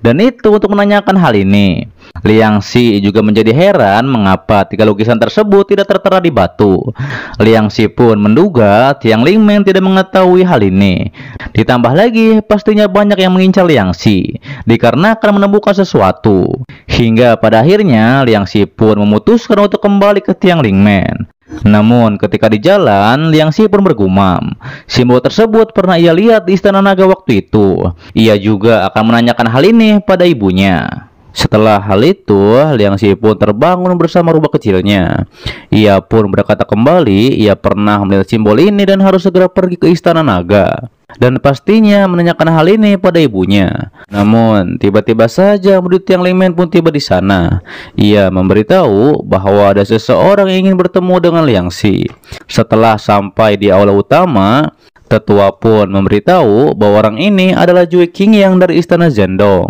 dan itu untuk menanyakan hal ini. Liang Si juga menjadi heran mengapa tiga lukisan tersebut tidak tertera di batu. Liang Si pun menduga Tiang Lingmen tidak mengetahui hal ini. Ditambah lagi pastinya banyak yang mengincar Liang Si dikarenakan menemukan sesuatu. Hingga pada akhirnya Liang Si pun memutuskan untuk kembali ke Tiang Lingmen. Namun ketika di jalan, Liang Si pun bergumam. Simbol tersebut pernah ia lihat di Istana Naga waktu itu. Ia juga akan menanyakan hal ini pada ibunya. Setelah hal itu, Liang Si pun terbangun bersama rubah kecilnya. Ia pun berkata kembali, ia pernah melihat simbol ini dan harus segera pergi ke Istana Naga. Dan pastinya menanyakan hal ini pada ibunya. Namun tiba-tiba saja murid Tiang Lingmen pun tiba di sana. Ia memberitahu bahwa ada seseorang yang ingin bertemu dengan Liang Si. Setelah sampai di aula utama, tetua pun memberitahu bahwa orang ini adalah Jue Qingyang dari Istana Zhendong.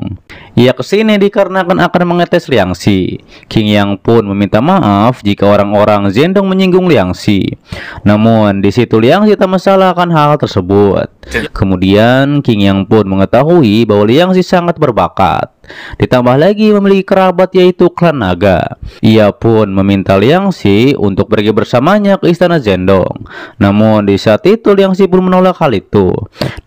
Ia kesini dikarenakan akan mengetes Liang Si. Qingyang pun meminta maaf jika orang-orang Zhendong menyinggung Liang Si. Namun di situ Liang Si tak masalahkan hal tersebut. Kemudian Qingyang pun mengetahui bahwa Liang Si sangat berbakat. Ditambah lagi memiliki kerabat yaitu klan naga. Ia pun meminta Liang Si untuk pergi bersamanya ke Istana Zhendong. Namun di saat itu Liang Si pun menolak hal itu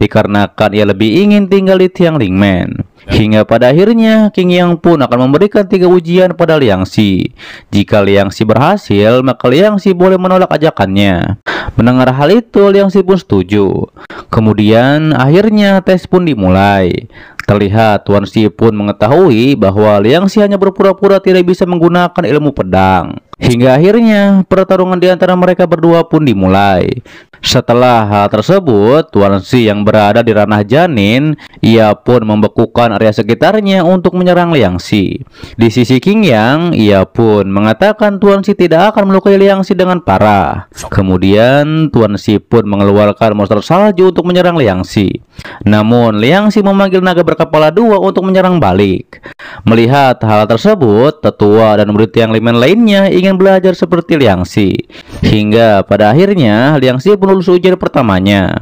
dikarenakan ia lebih ingin tinggal di Tiang Lingmen. Hingga pada akhirnya Qingyang pun akan memberikan 3 ujian pada Liang Si. Jika Liang Si berhasil, maka Liang Si boleh menolak ajakannya. Mendengar hal itu, Liang Si pun setuju. Kemudian akhirnya tes pun dimulai. Terlihat Tuan Si pun mengetahui bahwa Liang Si hanya berpura-pura tidak bisa menggunakan ilmu pedang. Hingga akhirnya pertarungan di antara mereka berdua pun dimulai. Setelah hal tersebut, Tuan Si yang berada di ranah janin, ia pun membekukan area sekitarnya untuk menyerang Liang Si. Di sisi Qingyang, ia pun mengatakan Tuan Si tidak akan melukai Liang Si dengan parah. Kemudian Tuan Si pun mengeluarkan monster salju untuk menyerang Liang Si. Namun Liang Si memanggil naga berkepala 2 untuk menyerang balik. Melihat hal tersebut, tetua dan murid Tiang Lingmen lainnya ingin belajar seperti Liang Si. Hingga pada akhirnya Liang Si pun lulus ujian pertamanya,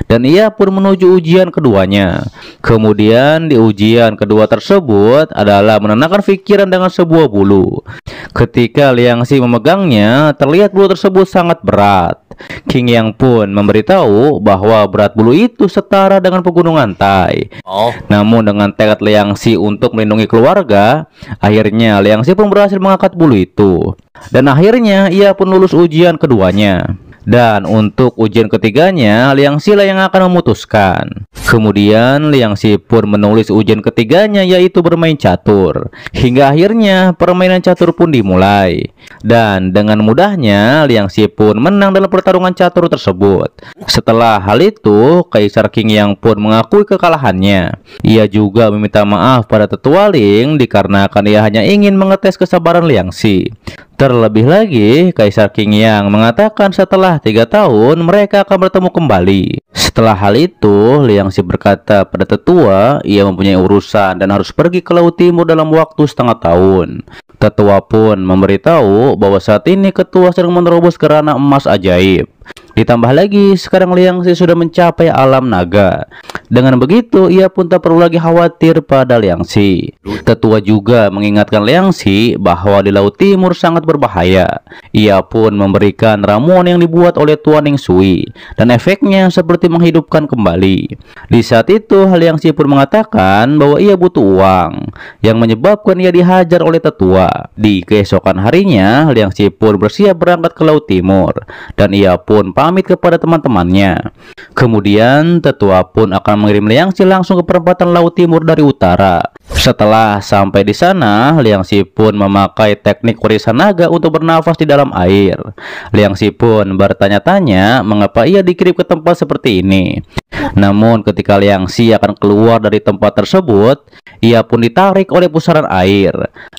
dan ia pun menuju ujian keduanya. Kemudian di ujian kedua tersebut adalah menenangkan pikiran dengan sebuah bulu. Ketika Liang Si memegangnya, terlihat bulu tersebut sangat berat. Qingyang pun memberitahu bahwa berat bulu itu setara dengan pegunungan Tai. Namun dengan tekad Liang Si untuk melindungi keluarga, akhirnya Liang Si pun berhasil mengangkat bulu itu. Dan akhirnya ia pun lulus ujian keduanya. Dan untuk ujian ketiganya, Liang Si lah yang akan memutuskan. Kemudian Liang Si pun menulis ujian ketiganya, yaitu bermain catur. Hingga akhirnya permainan catur pun dimulai. Dan dengan mudahnya Liang Si pun menang dalam pertarungan catur tersebut. Setelah hal itu, Kaisar Qingyang pun mengakui kekalahannya. Ia juga meminta maaf pada tetua Ling dikarenakan ia hanya ingin mengetes kesabaran Liang Si. Terlebih lagi, Kaisar Qingyang mengatakan setelah 3 tahun mereka akan bertemu kembali. Setelah hal itu, Liang Si berkata pada tetua ia mempunyai urusan dan harus pergi ke Laut Timur dalam waktu setengah tahun. Tetua pun memberitahu bahwa saat ini ketua sedang menerobos ke ranah emas ajaib. Ditambah lagi, sekarang Liang Si sudah mencapai alam naga. Dengan begitu, ia pun tak perlu lagi khawatir pada Liang Si. Tetua juga mengingatkan Liang Si bahwa di Laut Timur sangat berbahaya. Ia pun memberikan ramuan yang dibuat oleh Tuan Ning Sui, dan efeknya seperti menghidupkan kembali. Di saat itu, Liang Si pun mengatakan bahwa ia butuh uang, yang menyebabkan ia dihajar oleh tetua. Di keesokan harinya, Liang Si pun bersiap berangkat ke Laut Timur, dan ia pun pamit kepada teman-temannya. Kemudian tetua pun akan mengirim Liang Si langsung ke perempatan Laut Timur dari utara. Setelah sampai di sana, Liang Si pun memakai teknik warisan naga untuk bernafas di dalam air. Liang Si pun bertanya-tanya mengapa ia dikirim ke tempat seperti ini. Namun ketika Liang Xi akan keluar dari tempat tersebut, ia pun ditarik oleh pusaran air.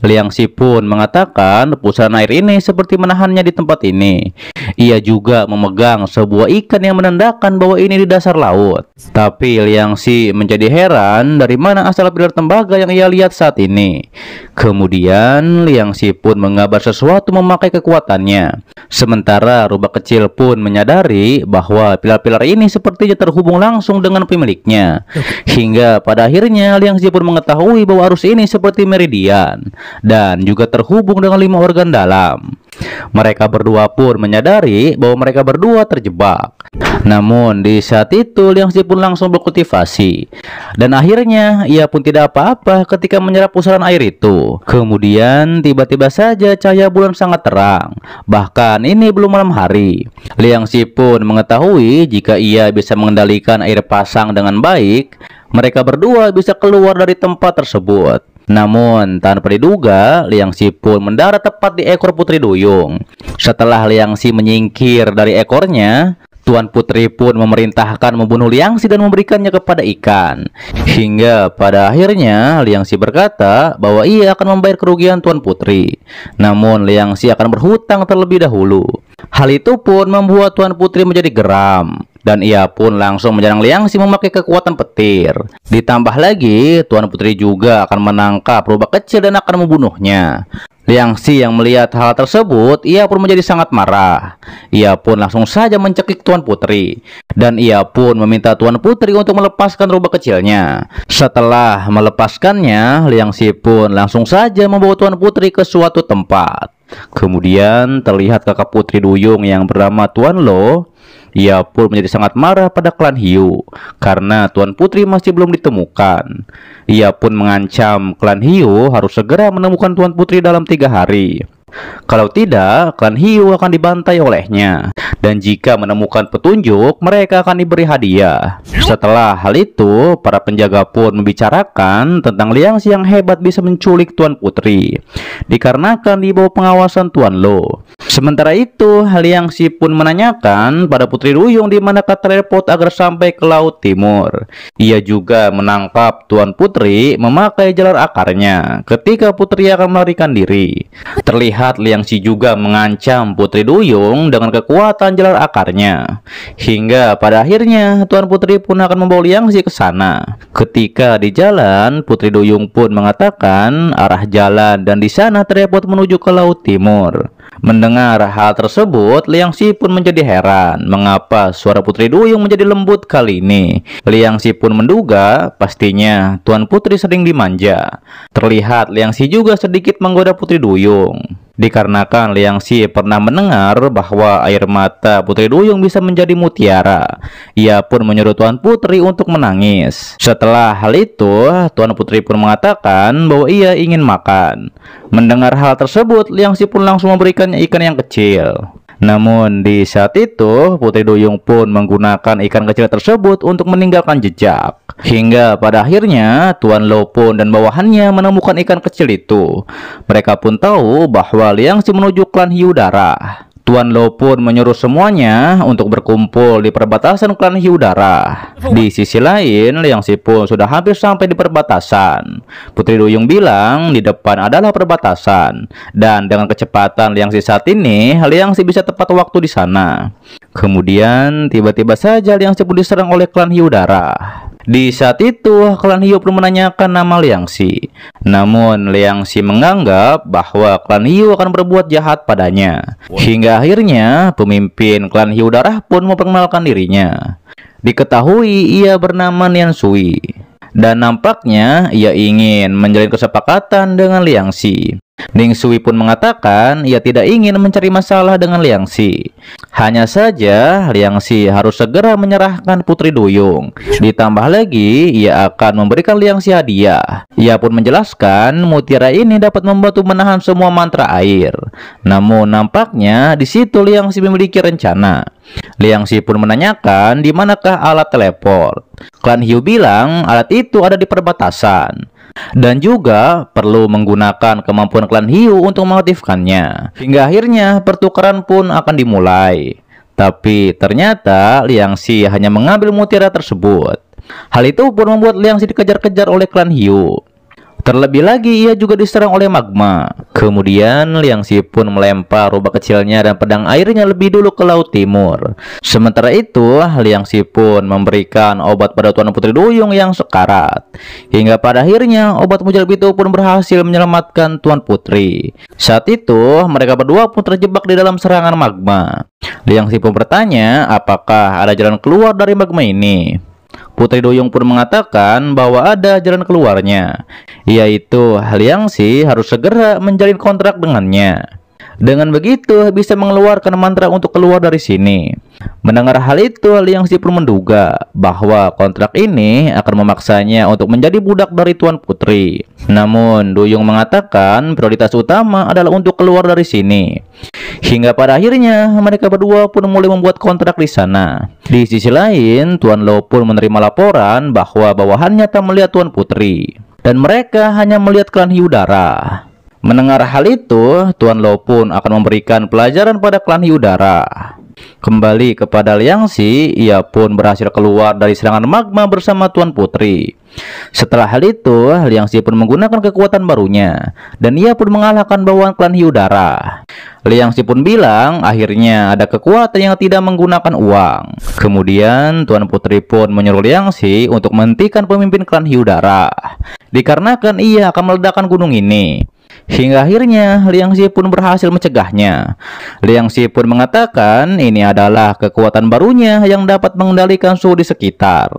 Liang Xi pun mengatakan pusaran air ini seperti menahannya di tempat ini. Ia juga memegang sebuah ikan yang menandakan bahwa ini di dasar laut. Tapi Liang Xi menjadi heran dari mana asal pilar tembaga yang ia lihat saat ini. Kemudian Liang Xi pun mengabar sesuatu memakai kekuatannya. Sementara rubah kecil pun menyadari bahwa pilar-pilar ini sepertinya terhubung langsung dengan pemiliknya. Hingga pada akhirnya Liang Xi pun mengetahui bahwa arus ini seperti meridian dan juga terhubung dengan 5 organ dalam. Mereka berdua pun menyadari bahwa mereka berdua terjebak. Namun di saat itu Liang Xi pun langsung berkultivasi. Dan akhirnya ia pun tidak apa-apa ketika menyerap pusaran air itu. Kemudian tiba-tiba saja cahaya bulan sangat terang. Bahkan ini belum malam hari. Liang Xi pun mengetahui jika ia bisa mengendalikan air pasang dengan baik, mereka berdua bisa keluar dari tempat tersebut. Namun tanpa diduga, Liang Xi pun mendarat tepat di ekor Putri Duyung. Setelah Liang Xi menyingkir dari ekornya, Tuan Putri pun memerintahkan membunuh Liang Xi dan memberikannya kepada ikan. Hingga pada akhirnya Liang Xi berkata bahwa ia akan membayar kerugian Tuan Putri. Namun Liang Xi akan berhutang terlebih dahulu. Hal itu pun membuat Tuan Putri menjadi geram. Dan ia pun langsung menyerang Liang Xi memakai kekuatan petir. Ditambah lagi, Tuan Putri juga akan menangkap rubah kecil dan akan membunuhnya. Liang Xi yang melihat hal tersebut, ia pun menjadi sangat marah. Ia pun langsung saja mencekik Tuan Putri. Dan ia pun meminta Tuan Putri untuk melepaskan rubah kecilnya. Setelah melepaskannya, Liang Xi pun langsung saja membawa Tuan Putri ke suatu tempat. Kemudian terlihat kakak Putri Duyung yang bernama Tuan Lo. Ia pun menjadi sangat marah pada klan Hiu karena Tuan Putri masih belum ditemukan. Ia pun mengancam klan Hiu harus segera menemukan Tuan Putri dalam 3 hari. Kalau tidak, klan Hiu akan dibantai olehnya. Dan jika menemukan petunjuk, mereka akan diberi hadiah. Setelah hal itu, para penjaga pun membicarakan tentang Liang Xi yang hebat bisa menculik Tuan Putri, dikarenakan di bawah pengawasan Tuan Lo. Sementara itu, Liang Xi pun menanyakan pada Putri Duyung di manakah teleport agar sampai ke Laut Timur. Ia juga menangkap Tuan Putri memakai jalar akarnya ketika Putri akan melarikan diri. Terlihat Liang Xi juga mengancam Putri Duyung dengan kekuatan jalar akarnya. Hingga pada akhirnya Tuan Putri pun akan membawa Liang Xi ke sana. Ketika di jalan, Putri Duyung pun mengatakan arah jalan dan di sana teleport menuju ke Laut Timur. Mendengar hal tersebut, Liang Xi pun menjadi heran mengapa suara Putri Duyung menjadi lembut kali ini. Liang Xi pun menduga pastinya Tuan Putri sering dimanja. Terlihat Liang Xi juga sedikit menggoda Putri Duyung, dikarenakan Liang Xi pernah mendengar bahwa air mata Putri Duyung bisa menjadi mutiara. Ia pun menyuruh Tuan Putri untuk menangis. Setelah hal itu, Tuan Putri pun mengatakan bahwa ia ingin makan. Mendengar hal tersebut, Liang Xi pun langsung memberikannya ikan yang kecil. Namun di saat itu, Putri Duyung pun menggunakan ikan kecil tersebut untuk meninggalkan jejak. Hingga pada akhirnya Tuan Lo pun dan bawahannya menemukan ikan kecil itu. Mereka pun tahu bahwa Liang Xi menuju klan Hiu Darah. Tuan Lo pun menyuruh semuanya untuk berkumpul di perbatasan klan Hiu Darah. Di sisi lain, Liang Xi pun sudah hampir sampai di perbatasan. Putri Duyung bilang di depan adalah perbatasan. Dan dengan kecepatan Liang Xi saat ini, Liang Xi bisa tepat waktu di sana. Kemudian tiba-tiba saja Liang Xi pun diserang oleh klan Hiu Darah. Di saat itu, klan Hiu pun menanyakan nama Liang Xi. Namun, Liang Xi menganggap bahwa klan Hiu akan berbuat jahat padanya. Hingga akhirnya, pemimpin klan Hiu Darah pun memperkenalkan dirinya. Diketahui ia bernama Nian Sui. Dan nampaknya ia ingin menjalin kesepakatan dengan Liang Xi. Ning Sui pun mengatakan ia tidak ingin mencari masalah dengan Liang Xi. Hanya saja Liang Xi harus segera menyerahkan Putri Duyung. Ditambah lagi ia akan memberikan Liang Xi hadiah. Ia pun menjelaskan mutiara ini dapat membantu menahan semua mantra air. Namun nampaknya di situ Liang Xi memiliki rencana. Liang Xi pun menanyakan di manakah alat teleport. Klan Hiu bilang alat itu ada di perbatasan. Dan juga perlu menggunakan kemampuan klan Hiu untuk mengaktifkannya. Hingga akhirnya pertukaran pun akan dimulai. Tapi ternyata Liang Xi hanya mengambil mutiara tersebut. Hal itu pun membuat Liang Xi dikejar-kejar oleh klan Hiu. Terlebih lagi ia juga diserang oleh magma. Kemudian Liang Xi pun melempar rubah kecilnya dan pedang airnya lebih dulu ke laut timur. Sementara itu Liang Xi pun memberikan obat pada Tuan Putri Duyung yang sekarat. Hingga pada akhirnya obat mujarab itu pun berhasil menyelamatkan Tuan Putri. Saat itu mereka berdua pun terjebak di dalam serangan magma. Liang Xi pun bertanya apakah ada jalan keluar dari magma ini. Putri Duyung pun mengatakan bahwa ada jalan keluarnya, yaitu Liang Xi harus segera menjalin kontrak dengannya. Dengan begitu bisa mengeluarkan mantra untuk keluar dari sini. Mendengar hal itu, Liang Xi pun menduga bahwa kontrak ini akan memaksanya untuk menjadi budak dari Tuan Putri. Namun Duyung mengatakan prioritas utama adalah untuk keluar dari sini. Hingga pada akhirnya mereka berdua pun mulai membuat kontrak di sana. Di sisi lain, Tuan Lo pun menerima laporan bahwa bawahannya tak melihat Tuan Putri dan mereka hanya melihat klan Hiu Darah. Mendengar hal itu, Tuan Lo pun akan memberikan pelajaran pada klan Hiu Darah. Kembali kepada Liang Xi, ia pun berhasil keluar dari serangan magma bersama Tuan Putri. Setelah hal itu, Liang Xi pun menggunakan kekuatan barunya, dan ia pun mengalahkan bawahan klan Hiu Darah. Liang Xi pun bilang, akhirnya ada kekuatan yang tidak menggunakan uang. Kemudian, Tuan Putri pun menyuruh Liang Xi untuk menghentikan pemimpin klan Hiu Darah, dikarenakan ia akan meledakkan gunung ini. Hingga akhirnya Liang Xi pun berhasil mencegahnya. Liang Xi pun mengatakan ini adalah kekuatan barunya yang dapat mengendalikan suhu di sekitar.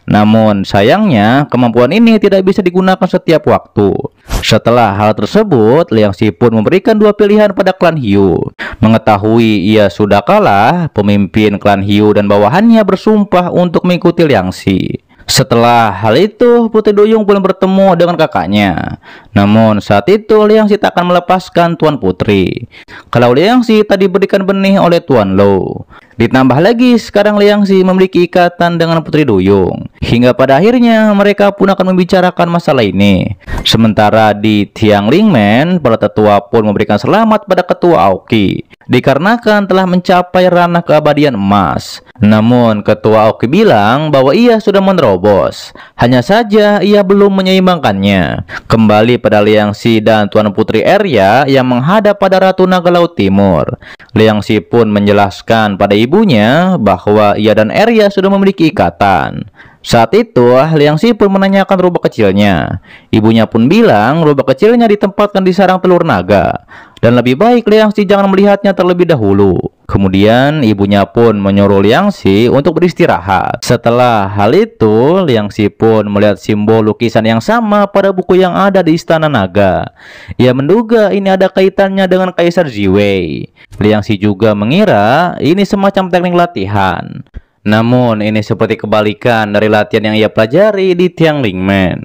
Namun sayangnya kemampuan ini tidak bisa digunakan setiap waktu. Setelah hal tersebut, Liang Xi pun memberikan dua pilihan pada klan Hiu. Mengetahui ia sudah kalah, pemimpin klan Hiu dan bawahannya bersumpah untuk mengikuti Liang Xi. Setelah hal itu, Putri Duyung pun bertemu dengan kakaknya. Namun saat itu Liang Xi tak akan melepaskan Tuan Putri. Kalau Liang Xi tadi diberikan benih oleh Tuan Lo. Ditambah lagi sekarang Liang Xi memiliki ikatan dengan Putri Duyung. Hingga pada akhirnya mereka pun akan membicarakan masalah ini. Sementara di Tianlingmen, para tetua pun memberikan selamat pada ketua Aoki, dikarenakan telah mencapai ranah keabadian emas. Namun ketua Aoki bilang bahwa ia sudah menerobos, hanya saja ia belum menyeimbangkannya. Kembali pada Liang Xi dan Tuan Putri Arya yang menghadap pada Ratu Naga Laut Timur. Liang Xi pun menjelaskan pada ibunya bahwa ia dan Arya sudah memiliki ikatan. Saat itu, Liang Xi pun menanyakan rubah kecilnya. Ibunya pun bilang rubah kecilnya ditempatkan di sarang telur naga, dan lebih baik Liang Xi jangan melihatnya terlebih dahulu. Kemudian ibunya pun menyuruh Liang Xi untuk beristirahat. Setelah hal itu, Liang Xi pun melihat simbol lukisan yang sama pada buku yang ada di Istana Naga. Ia menduga ini ada kaitannya dengan Kaisar Ziwei. Liang Xi juga mengira ini semacam teknik latihan. Namun ini seperti kebalikan dari latihan yang ia pelajari di Tianlingmen.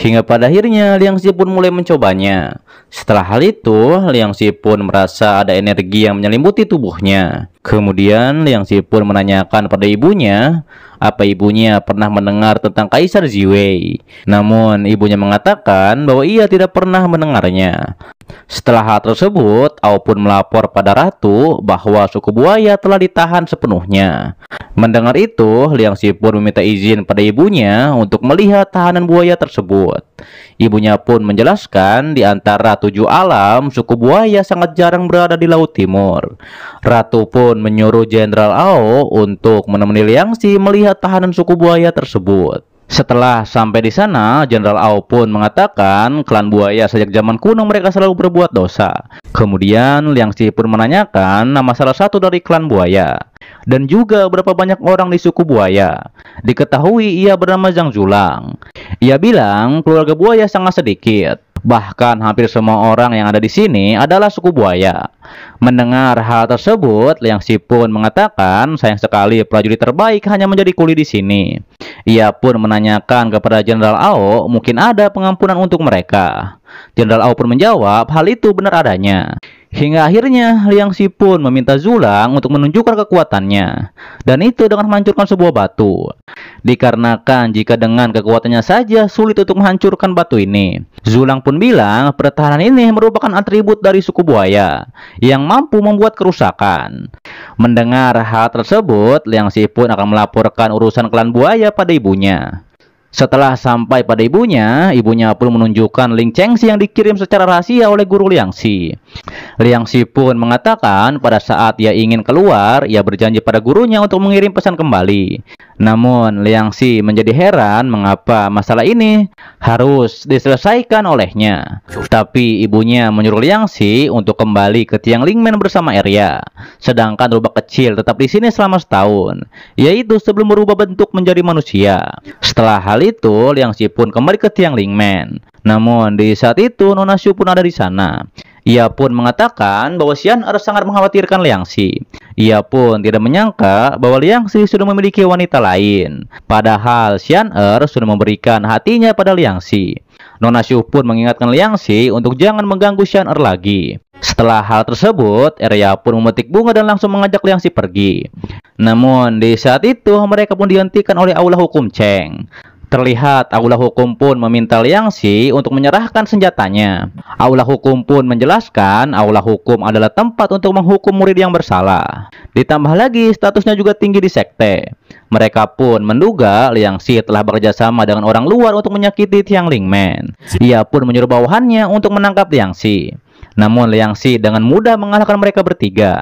Hingga pada akhirnya Liang Xi pun mulai mencobanya. Setelah hal itu, Liang Xi pun merasa ada energi yang menyelimuti tubuhnya. Kemudian Liang Xi pun menanyakan pada ibunya apa ibunya pernah mendengar tentang Kaisar Ziwei. Namun ibunya mengatakan bahwa ia tidak pernah mendengarnya. Setelah hal tersebut, Ao pun melapor pada Ratu bahwa suku buaya telah ditahan sepenuhnya. Mendengar itu, Liang Xi pun meminta izin pada ibunya untuk melihat tahanan buaya tersebut. Ibunya pun menjelaskan di antara 7 alam, suku buaya sangat jarang berada di Laut Timur. Ratu pun menyuruh Jenderal Ao untuk menemani Liang Xi melihat tahanan suku buaya tersebut. Setelah sampai di sana, Jenderal Ao pun mengatakan klan buaya sejak zaman kuno mereka selalu berbuat dosa. Kemudian Liang Xi pun menanyakan nama salah satu dari klan buaya dan juga berapa banyak orang di suku buaya. Diketahui ia bernama Zhang Zulang. Ia bilang keluarga buaya sangat sedikit. Bahkan hampir semua orang yang ada di sini adalah suku buaya. Mendengar hal tersebut, Liang Xi pun mengatakan sayang sekali prajurit terbaik hanya menjadi kuli di sini. Ia pun menanyakan kepada Jenderal Ao mungkin ada pengampunan untuk mereka. Jenderal Ao pun menjawab hal itu benar adanya. Hingga akhirnya Liang Xi pun meminta Zulang untuk menunjukkan kekuatannya, dan itu dengan menghancurkan sebuah batu. Dikarenakan jika dengan kekuatannya saja sulit untuk menghancurkan batu ini, Zulang pun bilang pertahanan ini merupakan atribut dari suku buaya yang mampu membuat kerusakan. Mendengar hal tersebut, Liang Xi pun akan melaporkan urusan klan buaya pada ibunya. Setelah sampai pada ibunya pun menunjukkan link Chengxi yang dikirim secara rahasia oleh guru Liang Xi. Liang Xi pun mengatakan pada saat ia ingin keluar, ia berjanji pada gurunya untuk mengirim pesan kembali. Namun Liang Xi menjadi heran mengapa masalah ini harus diselesaikan olehnya. Tapi ibunya menyuruh Liang Xi untuk kembali ke Tiang Lingmen bersama Arya. Sedangkan rubah kecil tetap di sini selama setahun, yaitu sebelum berubah bentuk menjadi manusia. Setelah hal itu, Liang Xi pun kembali ke Tiang Lingmen. Namun di saat itu Nona Xu pun ada di sana. Ia pun mengatakan bahwa Xian'er sangat mengkhawatirkan Liang Xi. Ia pun tidak menyangka bahwa Liang Xi sudah memiliki wanita lain. Padahal Xian'er sudah memberikan hatinya pada Liang Xi. Nona Xu pun mengingatkan Liang Xi untuk jangan mengganggu Xian'er lagi. Setelah hal tersebut, Arya pun memetik bunga dan langsung mengajak Liang Xi pergi. Namun di saat itu mereka pun dihentikan oleh Aula Hukum Cheng. Terlihat Aula Hukum pun meminta Liang Xi untuk menyerahkan senjatanya. Aula Hukum pun menjelaskan Aula Hukum adalah tempat untuk menghukum murid yang bersalah. Ditambah lagi statusnya juga tinggi di sekte. Mereka pun menduga Liang Xi telah bekerjasama dengan orang luar untuk menyakiti Tiang Lingmen. Ia pun menyuruh bawahannya untuk menangkap Liang Xi. Namun Liang Xi dengan mudah mengalahkan mereka bertiga.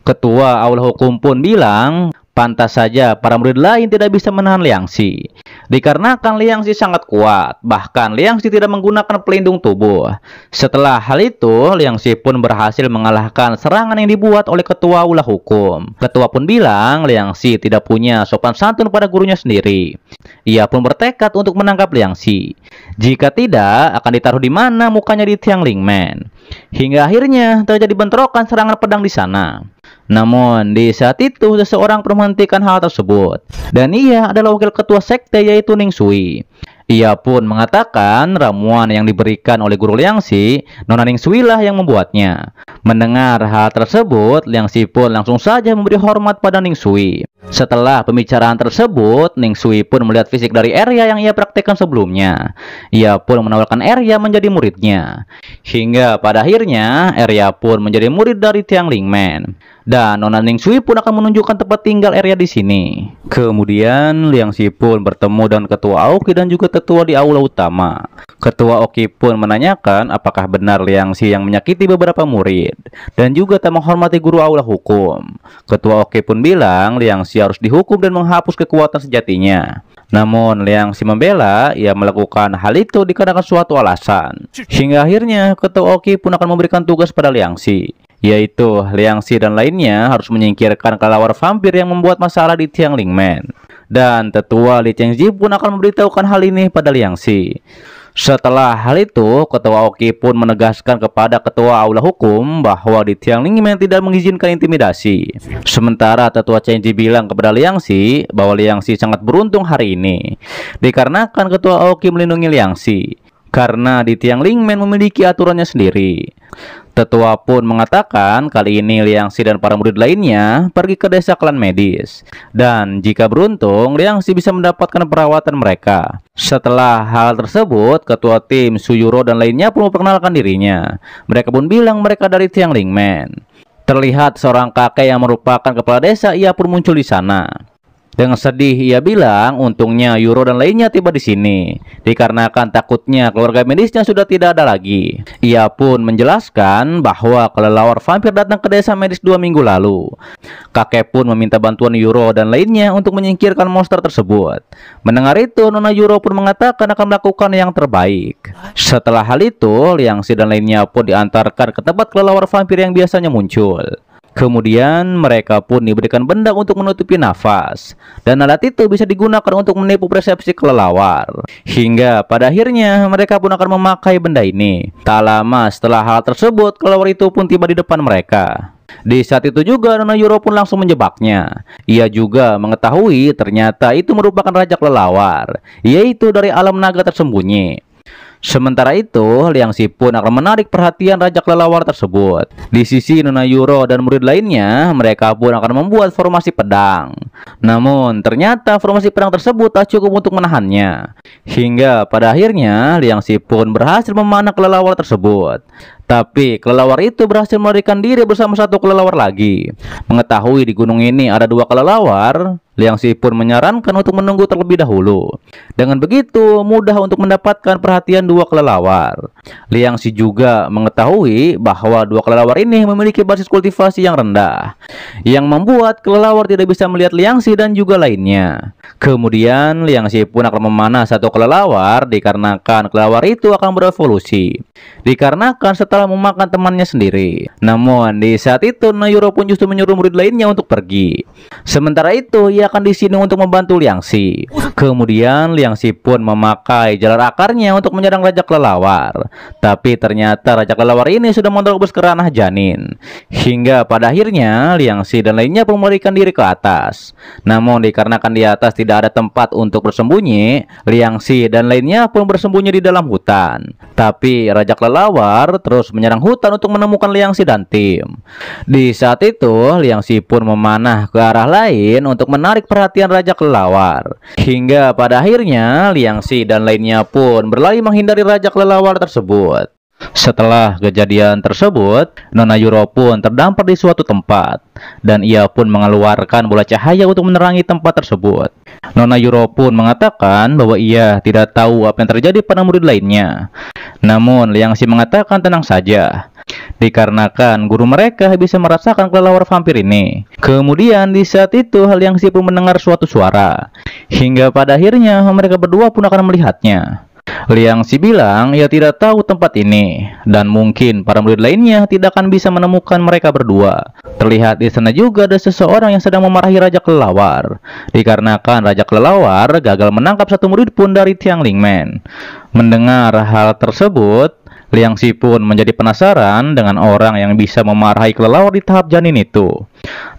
Ketua Aula Hukum pun bilang pantas saja para murid lain tidak bisa menahan Liang Xi. Dikarenakan Liang Xi sangat kuat, bahkan Liang Xi tidak menggunakan pelindung tubuh. Setelah hal itu, Liang Xi pun berhasil mengalahkan serangan yang dibuat oleh Ketua Aula Hukum. Ketua pun bilang Liang Xi tidak punya sopan santun pada gurunya sendiri. Ia pun bertekad untuk menangkap Liang Xi. Jika tidak, akan ditaruh di mana mukanya di Tiang Lingmen. Hingga akhirnya terjadi bentrokan serangan pedang di sana. Namun di saat itu seseorang menghentikan hal tersebut, dan ia adalah wakil ketua sekte yaitu Ning Sui. Ia pun mengatakan ramuan yang diberikan oleh guru Liang Xi, Nona Ning Sui lah yang membuatnya. Mendengar hal tersebut, Liang Xi pun langsung saja memberi hormat pada Ning Sui. Setelah pembicaraan tersebut, Ning Sui pun melihat fisik dari Arya yang ia praktekkan sebelumnya. Ia pun menawarkan Arya menjadi muridnya. Hingga pada akhirnya, Arya pun menjadi murid dari Tiang Lingmen. Dan Nona Ning Sui pun akan menunjukkan tempat tinggal Arya di sini. Kemudian Liang Xi pun bertemu dengan Ketua Aoki dan juga tetua di aula utama. Ketua Aoki pun menanyakan apakah benar Liang Xi yang menyakiti beberapa murid dan juga tak menghormati guru aula hukum. Ketua Aoki pun bilang Liang Xi harus dihukum dan menghapus kekuatan sejatinya. Namun Liang Xi membela ia melakukan hal itu dikarenakan suatu alasan. Hingga akhirnya Ketua Aoki pun akan memberikan tugas pada Liang Xi, yaitu Liang Xi dan lainnya harus menyingkirkan kelelawar vampir yang membuat masalah di Tiang Lingmen. Dan tetua Li Chengji pun akan memberitahukan hal ini pada Liang Xi. Setelah hal itu, Ketua Aoki pun menegaskan kepada Ketua Aula Hukum bahwa di Tiang Lingmen tidak mengizinkan intimidasi. Sementara Tetua Chengji bilang kepada Liang Xi bahwa Liang Xi sangat beruntung hari ini, dikarenakan Ketua Aoki melindungi Liang Xi. Karena di Tiang Lingmen memiliki aturannya sendiri. Tetua pun mengatakan kali ini Liang Xi dan para murid lainnya pergi ke desa klan medis. Dan jika beruntung, Liang Xi bisa mendapatkan perawatan mereka. Setelah hal tersebut, ketua tim Suyuro dan lainnya pun memperkenalkan dirinya. Mereka pun bilang mereka dari Tiang Lingmen. Terlihat seorang kakek yang merupakan kepala desa, ia pun muncul di sana. Dengan sedih ia bilang untungnya Yuro dan lainnya tiba di sini, dikarenakan takutnya keluarga medisnya sudah tidak ada lagi. Ia pun menjelaskan bahwa kelelawar vampir datang ke desa medis 2 minggu lalu. Kakek pun meminta bantuan Yuro dan lainnya untuk menyingkirkan monster tersebut. Mendengar itu, Nona Yuro pun mengatakan akan melakukan yang terbaik. Setelah hal itu, Liang Xi dan lainnya pun diantarkan ke tempat kelelawar vampir yang biasanya muncul. Kemudian mereka pun diberikan benda untuk menutupi nafas, dan alat itu bisa digunakan untuk menipu persepsi kelelawar. Hingga pada akhirnya mereka pun akan memakai benda ini. Tak lama setelah hal tersebut, kelelawar itu pun tiba di depan mereka. Di saat itu juga Nona Yuro pun langsung menjebaknya. Ia juga mengetahui ternyata itu merupakan raja kelelawar, yaitu dari alam naga tersembunyi. Sementara itu, Liang Xi pun akan menarik perhatian raja kelelawar tersebut. Di sisi Nona Yuro dan murid lainnya, mereka pun akan membuat formasi pedang. Namun, ternyata formasi pedang tersebut tak cukup untuk menahannya. Hingga pada akhirnya, Liang Xi pun berhasil memanah kelelawar tersebut. Tapi kelelawar itu berhasil melarikan diri bersama satu kelelawar lagi. Mengetahui di gunung ini ada dua kelelawar, Liang Xi pun menyarankan untuk menunggu terlebih dahulu. Dengan begitu, mudah untuk mendapatkan perhatian dua kelelawar. Liang Xi juga mengetahui bahwa dua kelelawar ini memiliki basis kultivasi yang rendah, yang membuat kelelawar tidak bisa melihat Liang Xi dan juga lainnya. Kemudian, Liang Xi pun akan memanah satu kelelawar dikarenakan kelelawar itu akan berevolusi. Dikarenakan setelah memakan temannya sendiri. Namun, di saat itu, Nona Yuro pun justru menyuruh murid lainnya untuk pergi. Sementara itu, ia akan di sini untuk membantu Liang Xi. Kemudian Liang Xi pun memakai jalar akarnya untuk menyerang raja kelelawar. Tapi ternyata raja kelelawar ini sudah menerobos ke ranah janin. Hingga pada akhirnya Liang Xi dan lainnya pun melarikan diri ke atas. Namun dikarenakan di atas tidak ada tempat untuk bersembunyi, Liang Xi dan lainnya pun bersembunyi di dalam hutan. Tapi raja kelelawar terus menyerang hutan untuk menemukan Liang Xi dan tim. Di saat itu Liang Xi pun memanah ke arah lain untuk menarik perhatian raja kelelawar. Hingga pada akhirnya Liang Xi dan lainnya pun berlari menghindari raja kelelawar tersebut. Setelah kejadian tersebut, Nona Yuro pun terdampar di suatu tempat dan ia pun mengeluarkan bola cahaya untuk menerangi tempat tersebut. Nona Yuro pun mengatakan bahwa ia tidak tahu apa yang terjadi pada murid lainnya. Namun Liang Xi mengatakan tenang saja, dikarenakan guru mereka bisa merasakan kelelawar vampir ini. Kemudian di saat itu Liang Xi pun mendengar suatu suara. Hingga pada akhirnya mereka berdua pun akan melihatnya. Liang Xi bilang ia tidak tahu tempat ini dan mungkin para murid lainnya tidak akan bisa menemukan mereka berdua. Terlihat di sana juga ada seseorang yang sedang memarahi raja kelelawar, dikarenakan raja kelelawar gagal menangkap satu murid pun dari Tiang Lingmen. Mendengar hal tersebut, Liang Xi pun menjadi penasaran dengan orang yang bisa memarahi kelelawar di tahap janin itu.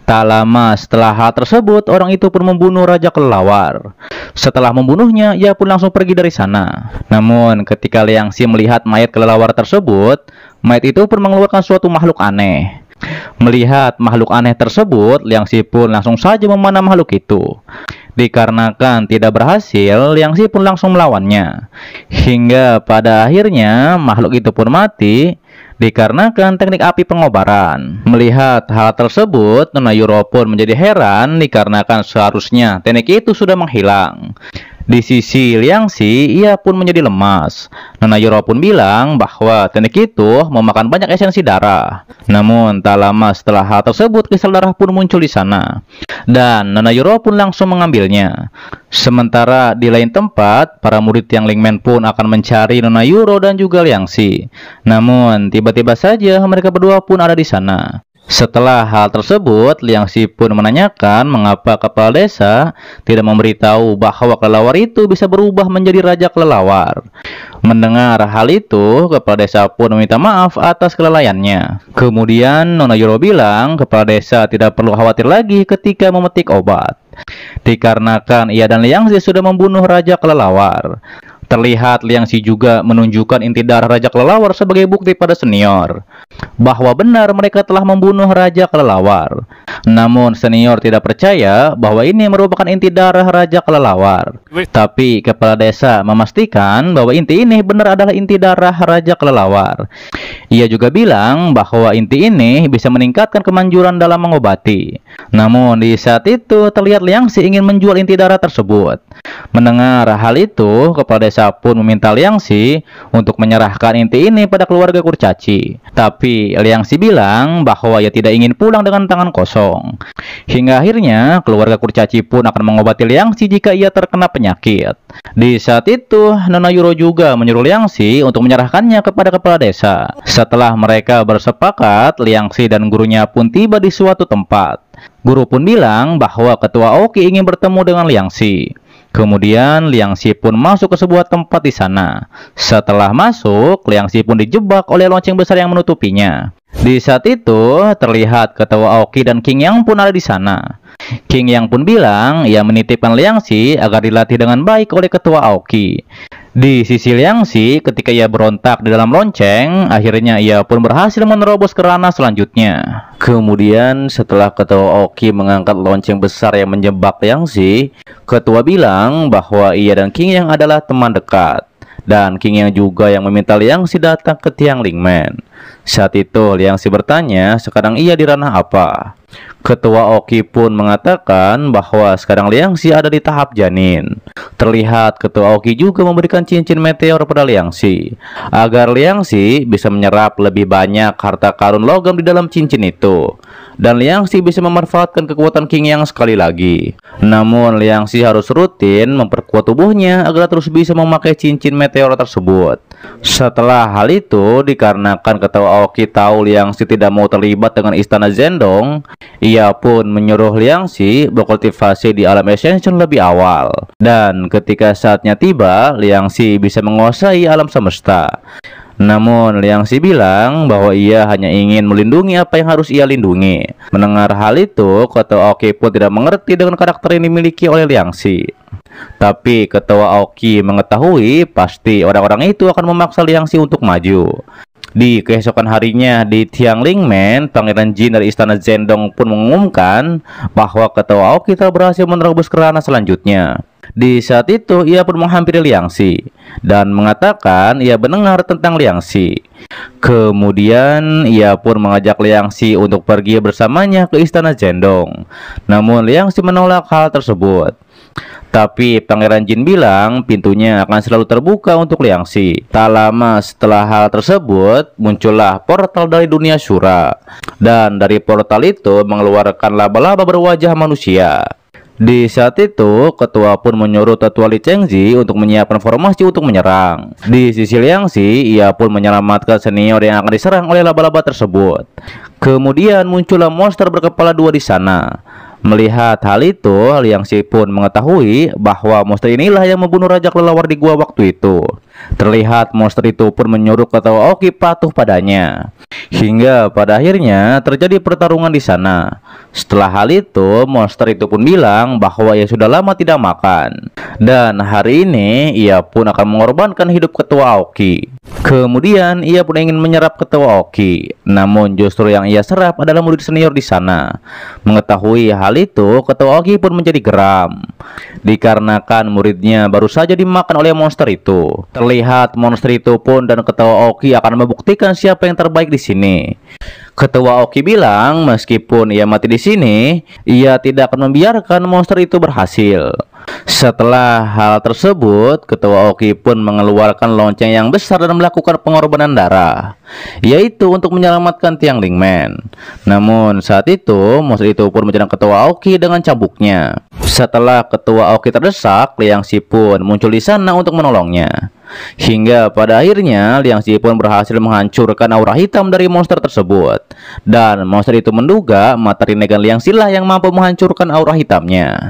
Tak lama setelah hal tersebut, orang itu pun membunuh raja kelelawar. Setelah membunuhnya, ia pun langsung pergi dari sana. Namun, ketika Liang Xi melihat mayat kelelawar tersebut, mayat itu pun mengeluarkan suatu makhluk aneh. Melihat makhluk aneh tersebut, Liang Xi pun langsung saja memanah makhluk itu. Dikarenakan tidak berhasil, Liang Xi pun langsung melawannya. Hingga pada akhirnya makhluk itu pun mati dikarenakan teknik api pengobaran. Melihat hal tersebut, Nona Yuro pun menjadi heran dikarenakan seharusnya teknik itu sudah menghilang. Di sisi Liang Xi, ia pun menjadi lemas. Nona Yuro pun bilang bahwa teknik itu memakan banyak esensi darah. Namun tak lama setelah hal tersebut, kristal darah pun muncul di sana. Dan Nona Yuro pun langsung mengambilnya. Sementara di lain tempat, para murid Tiang Lingmen pun akan mencari Nona Yuro dan juga Liang Xi. Namun tiba-tiba saja mereka berdua pun ada di sana. Setelah hal tersebut, Liang Xi pun menanyakan mengapa kepala desa tidak memberitahu bahwa kelelawar itu bisa berubah menjadi raja kelelawar. Mendengar hal itu, kepala desa pun meminta maaf atas kelalaiannya. Kemudian Nona Yuro bilang kepala desa tidak perlu khawatir lagi ketika memetik obat, dikarenakan ia dan Liang Xi sudah membunuh raja kelelawar. Terlihat Liang Xi juga menunjukkan inti darah raja kelelawar sebagai bukti pada senior bahwa benar mereka telah membunuh raja kelelawar. Namun senior tidak percaya bahwa ini merupakan inti darah raja kelelawar. Tapi kepala desa memastikan bahwa inti ini benar adalah inti darah raja kelelawar. Ia juga bilang bahwa inti ini bisa meningkatkan kemanjuran dalam mengobati. Namun di saat itu terlihat Liang Xi ingin menjual inti darah tersebut. Mendengar hal itu, kepala desa pun meminta Liang Xi untuk menyerahkan inti ini pada keluarga kurcaci. Tapi Liang Xi bilang bahwa ia tidak ingin pulang dengan tangan kosong. Hingga akhirnya keluarga kurcaci pun akan mengobati Liang Xi jika ia terkena penyakit. Di saat itu, Nona Yuro juga menyuruh Liang Xi untuk menyerahkannya kepada kepala desa. Setelah mereka bersepakat, Liang Xi dan gurunya pun tiba di suatu tempat. Guru pun bilang bahwa ketua Oki ingin bertemu dengan Liang Xi. Kemudian Liang Xi pun masuk ke sebuah tempat di sana. Setelah masuk, Liang Xi pun dijebak oleh lonceng besar yang menutupinya. Di saat itu, terlihat ketua Aoki dan King Yang pun ada di sana. King Yang pun bilang ia menitipkan Liang Xi agar dilatih dengan baik oleh ketua Aoki. Di sisi Liangxi, ketika ia berontak di dalam lonceng, akhirnya ia pun berhasil menerobos ke ranah selanjutnya. Kemudian setelah Ketua Oki mengangkat lonceng besar yang menjebak Liangxi, Ketua bilang bahwa ia dan King Yang adalah teman dekat. Dan King Yang juga yang meminta Liangxi datang ke Tiang Lingmen. Saat itu Liangxi bertanya sekarang ia di ranah apa. Ketua Oki pun mengatakan bahwa sekarang Liangxi ada di tahap janin. Terlihat Ketua Oki juga memberikan cincin meteor pada Liangxi agar Liangxi bisa menyerap lebih banyak harta karun logam di dalam cincin itu. Dan Liangxi bisa memanfaatkan kekuatan King Yang sekali lagi. Namun Liangxi harus rutin memperkuat tubuhnya agar terus bisa memakai cincin meteor tersebut. Setelah hal itu dikarenakan Ketua Oki tahu Liangxi tidak mau terlibat dengan istana Zhendong, ia pun menyuruh Liangxi berkultivasi di alam Ascension lebih awal. Dan ketika saatnya tiba, Liangxi bisa menguasai alam semesta. Namun Liangxi bilang bahwa ia hanya ingin melindungi apa yang harus ia lindungi. Mendengar hal itu, Ketua Oki pun tidak mengerti dengan karakter yang dimiliki oleh Liangxi. Tapi Ketua Oki mengetahui pasti orang-orang itu akan memaksa Liangxi untuk maju. Di keesokan harinya di Tiang Lingmen, Pangeran Jin dari istana Zhendong pun mengumumkan bahwa Ketua Oki telah berhasil menerobos ke ranah selanjutnya. Di saat itu ia pun menghampiri Liangxi dan mengatakan ia mendengar tentang Liangxi. Kemudian ia pun mengajak Liangxi untuk pergi bersamanya ke istana Zhendong. Namun Liangxi menolak hal tersebut. Tapi Pangeran Jin bilang pintunya akan selalu terbuka untuk Liangxi. Tak lama setelah hal tersebut, muncullah portal dari dunia Shura. Dan dari portal itu mengeluarkan laba-laba berwajah manusia. Di saat itu, Ketua pun menyuruh Tetua Li Chengzi untuk menyiapkan formasi untuk menyerang. Di sisi Liangxi, ia pun menyelamatkan senior yang akan diserang oleh laba-laba tersebut. Kemudian muncullah monster berkepala dua di sana. Melihat hal itu, Liangxi pun mengetahui bahwa monster inilah yang membunuh Raja Kelelawar di gua waktu itu. Terlihat monster itu pun menyuruh Ketua Oki patuh padanya. Hingga pada akhirnya terjadi pertarungan di sana. Setelah hal itu, monster itu pun bilang bahwa ia sudah lama tidak makan. Dan hari ini ia pun akan mengorbankan hidup Ketua Oki. Kemudian ia pun ingin menyerap Ketua Oki. Namun justru yang ia serap adalah murid senior di sana. Mengetahui hal itu, Ketua Oki pun menjadi geram. Dikarenakan muridnya baru saja dimakan oleh monster itu. Terlihat monster itu pun dan Ketua Oki akan membuktikan siapa yang terbaik di sini. Ketua Oki bilang meskipun ia mati di sini, ia tidak akan membiarkan monster itu berhasil. Setelah hal tersebut, Ketua Oki pun mengeluarkan lonceng yang besar dan melakukan pengorbanan darah, yaitu untuk menyelamatkan Tiang Lingmen. Namun saat itu, monster itu pun menyerang Ketua Oki dengan cambuknya. Setelah Ketua Oki terdesak, Liangxi pun muncul di sana untuk menolongnya. Hingga pada akhirnya Liangxi pun berhasil menghancurkan aura hitam dari monster tersebut. Dan monster itu menduga mata Rinnegan Liangxi lah yang mampu menghancurkan aura hitamnya.